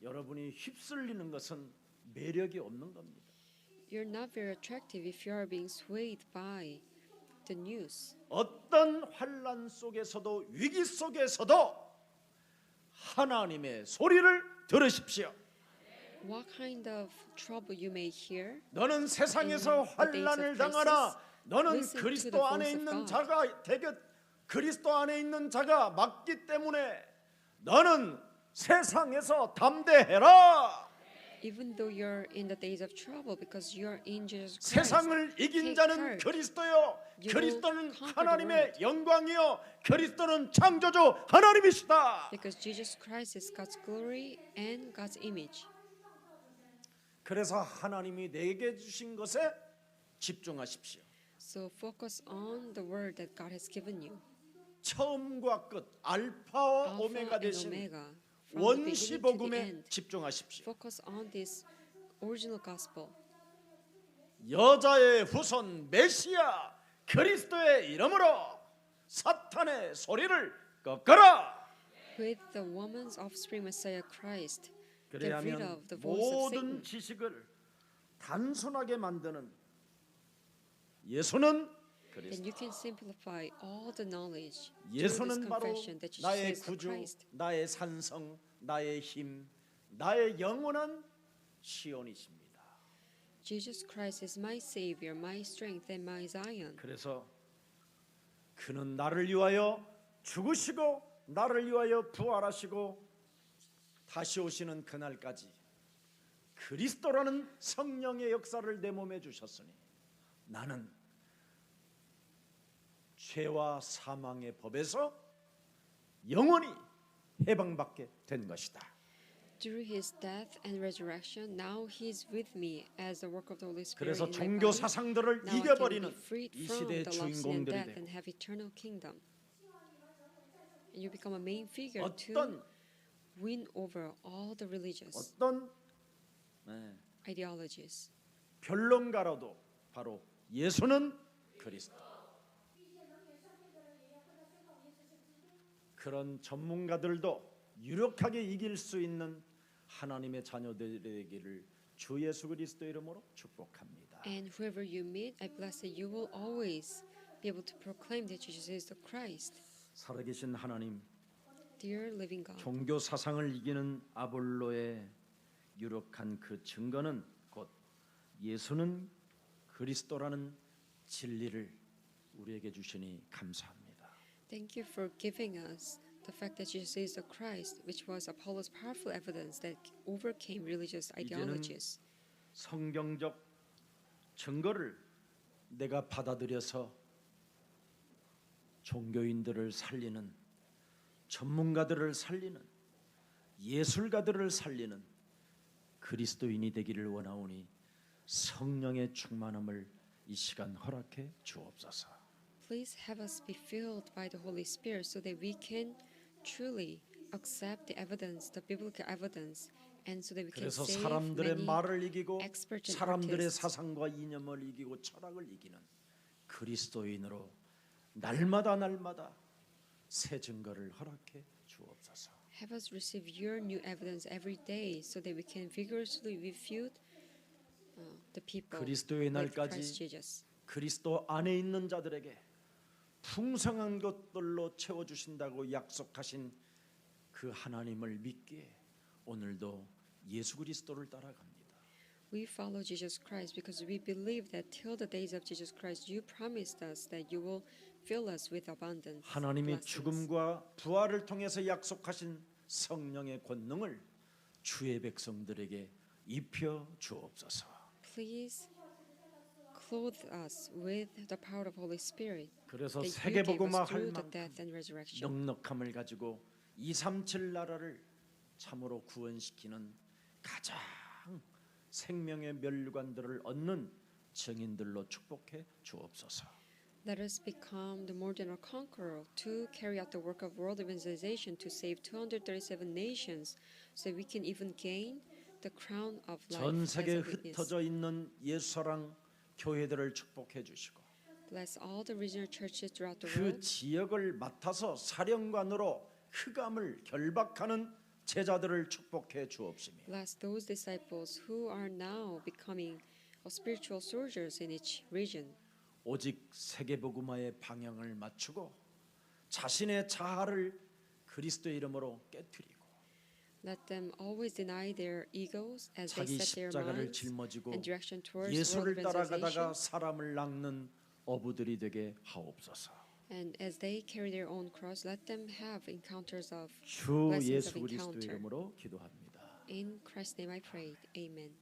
여러분이 휩쓸리는 것은 매력이 없는 겁니다. You're not very attractive if you are being swayed by the news. 어떤 환난 속에서도 위기 속에서도 하나님의 소리를 들으십시오. What kind of trouble you may hear, 너는 세상에서 환난을 당하나 너는 listen to 그리스도 the 안에 voice of 있는 God. 자가 그리스도 안에 있는 자가 맞기 때문에 너는 세상에서 담대해라. even though you're in the days of trouble, because you're in Jesus Christ. 세상을 이긴 take 자는 heart. 그리스도요. You 그리스도는 will conquer the 하나님의 world. 영광이요. 그리스도는 창조주 하나님이시다. Because Jesus Christ is God's glory and God's image. 그래서 하나님이 내게 주신 것에 집중하십시오. So focus on the word that God has given you. 처음과 끝, 알파와 Alpha 오메가 and 되신 Omega. From the 원시 beginning to the 복음에 end. 집중하십시오. Focus on this original gospel. 여자의 후손 메시아 그리스도의 이름으로 사탄의 소리를 꺾어라. With the woman's offspring Messiah Christ, get rid 그래야면 of the voice of 모든 Satan. 지식을 단순하게 만드는 예수는 Then 그리스도. you can simplify all the knowledge through this 예수는 바로 confession that Jesus 나의 is the 구주, Christ. 나의 산성, 나의 힘, 나의 영원한 시온이십니다. Jesus Christ is my Savior, my strength, and my Zion. 그래서 그는 나를 위하여 죽으시고 나를 위하여 부활하시고 다시 오시는 그날까지 그리스도라는 성령의 역사를 내 몸에 주셨으니 나는 죄와 사망의 법에서 영원히 해방받게 된 것이다. Through His death and resurrection, now He is with me as the work of the Holy Spirit 그래서 in my 종교 body. 사상들을 Now I can be 이겨버리는 freed 이 from 시대의 the love, sin, and 주인공들이 death 되고 and have eternal kingdom. And you become a main figure to 어떤 win over all the religious 어떤 ideologies. 변론가로도 바로 예수는 그리스도. 그런 전문가들도 유력하게 이길 수 있는 하나님의 자녀들이 되기를 주 예수 그리스도 이름으로 축복합니다. And whoever you meet, I bless that you will always be able to proclaim that Jesus is the Christ, 살아계신 하나님, dear living God. 종교 사상을 이기는 아볼로의 유력한 그 증거는 곧 예수는 그리스도라는 진리를 우리에게 주시니 감사합니다. Thank you for giving us the fact that Jesus is the Christ, which was Apollo's powerful evidence that overcame religious ideologies. 성경적 증거를 내가 받아들여서 종교인들을 살리는 전문가들을 살리는 예술가들을 살리는 그리스도인이 되기를 원하오니 성령의 충만함을 이 시간 허락해 주옵소서. Please have us be filled by the Holy Spirit so that we can truly accept the evidence, the biblical evidence, and so that we can 그래서 save 사람들의 many 말을 이기고 experts and 사람들의 artists. 사상과 이념을 이기고 철학을 이기는 그리스도인으로 날마다 새 증거를 허락해 주옵소서. Have us receive your new evidence every day so that we can vigorously refute the people 그리스도의 with 날까지 Christ Jesus. 그리스도 안에 있는 자들에게 풍성한 것들로 채워 주신다고 약속하신 그 하나님을 믿기에 오늘도 예수 그리스도를 따라갑니다. We follow Jesus Christ because we believe that till the days of Jesus Christ, you promised us that you will fill us with abundance. 하나님이 blessings. 죽음과 부활을 통해서 약속하신 성령의 권능을 주의 백성들에게 입혀 주옵소서. Please clothe us with the power of Holy Spirit. 그래서 That you gave us 세계복음화 할 through the 만큼 death and resurrection. 넉넉함을 가지고 237 나라를 참으로 구원시키는 가장 생명의 멸관들을 얻는 증인들로 축복해 주옵소서. Let us become the more than a conqueror to carry out the work of world evangelization to save 237 nations, so we can even gain the crown of life 전 as 세계에 a witness. 흩어져 있는 예수사랑 교회들을 축복해 주시고 Bless all the regional churches throughout the 그 world. 지역을 맡아서 사령관으로 흑암을 결박하는 제자들을 축복해 주옵시며 Bless those disciples who are now becoming spiritual soldiers in each region. 오직 세계복음화의 방향을 맞추고 자신의 자아를 그리스도의 이름으로 깨뜨리고 Let them always deny their egos as they 자기 set their 십자가를 minds 짊어지고 and direction towards world 예수를 따라가다가 evangelization. 사람을 낚는 어부들이 되게 하옵소서. And as they carry their own cross, let them have encounters of 주 blessings 예수 of 그리스도의 encounter. 이름으로 기도합니다. In Christ's name I prayed. Amen.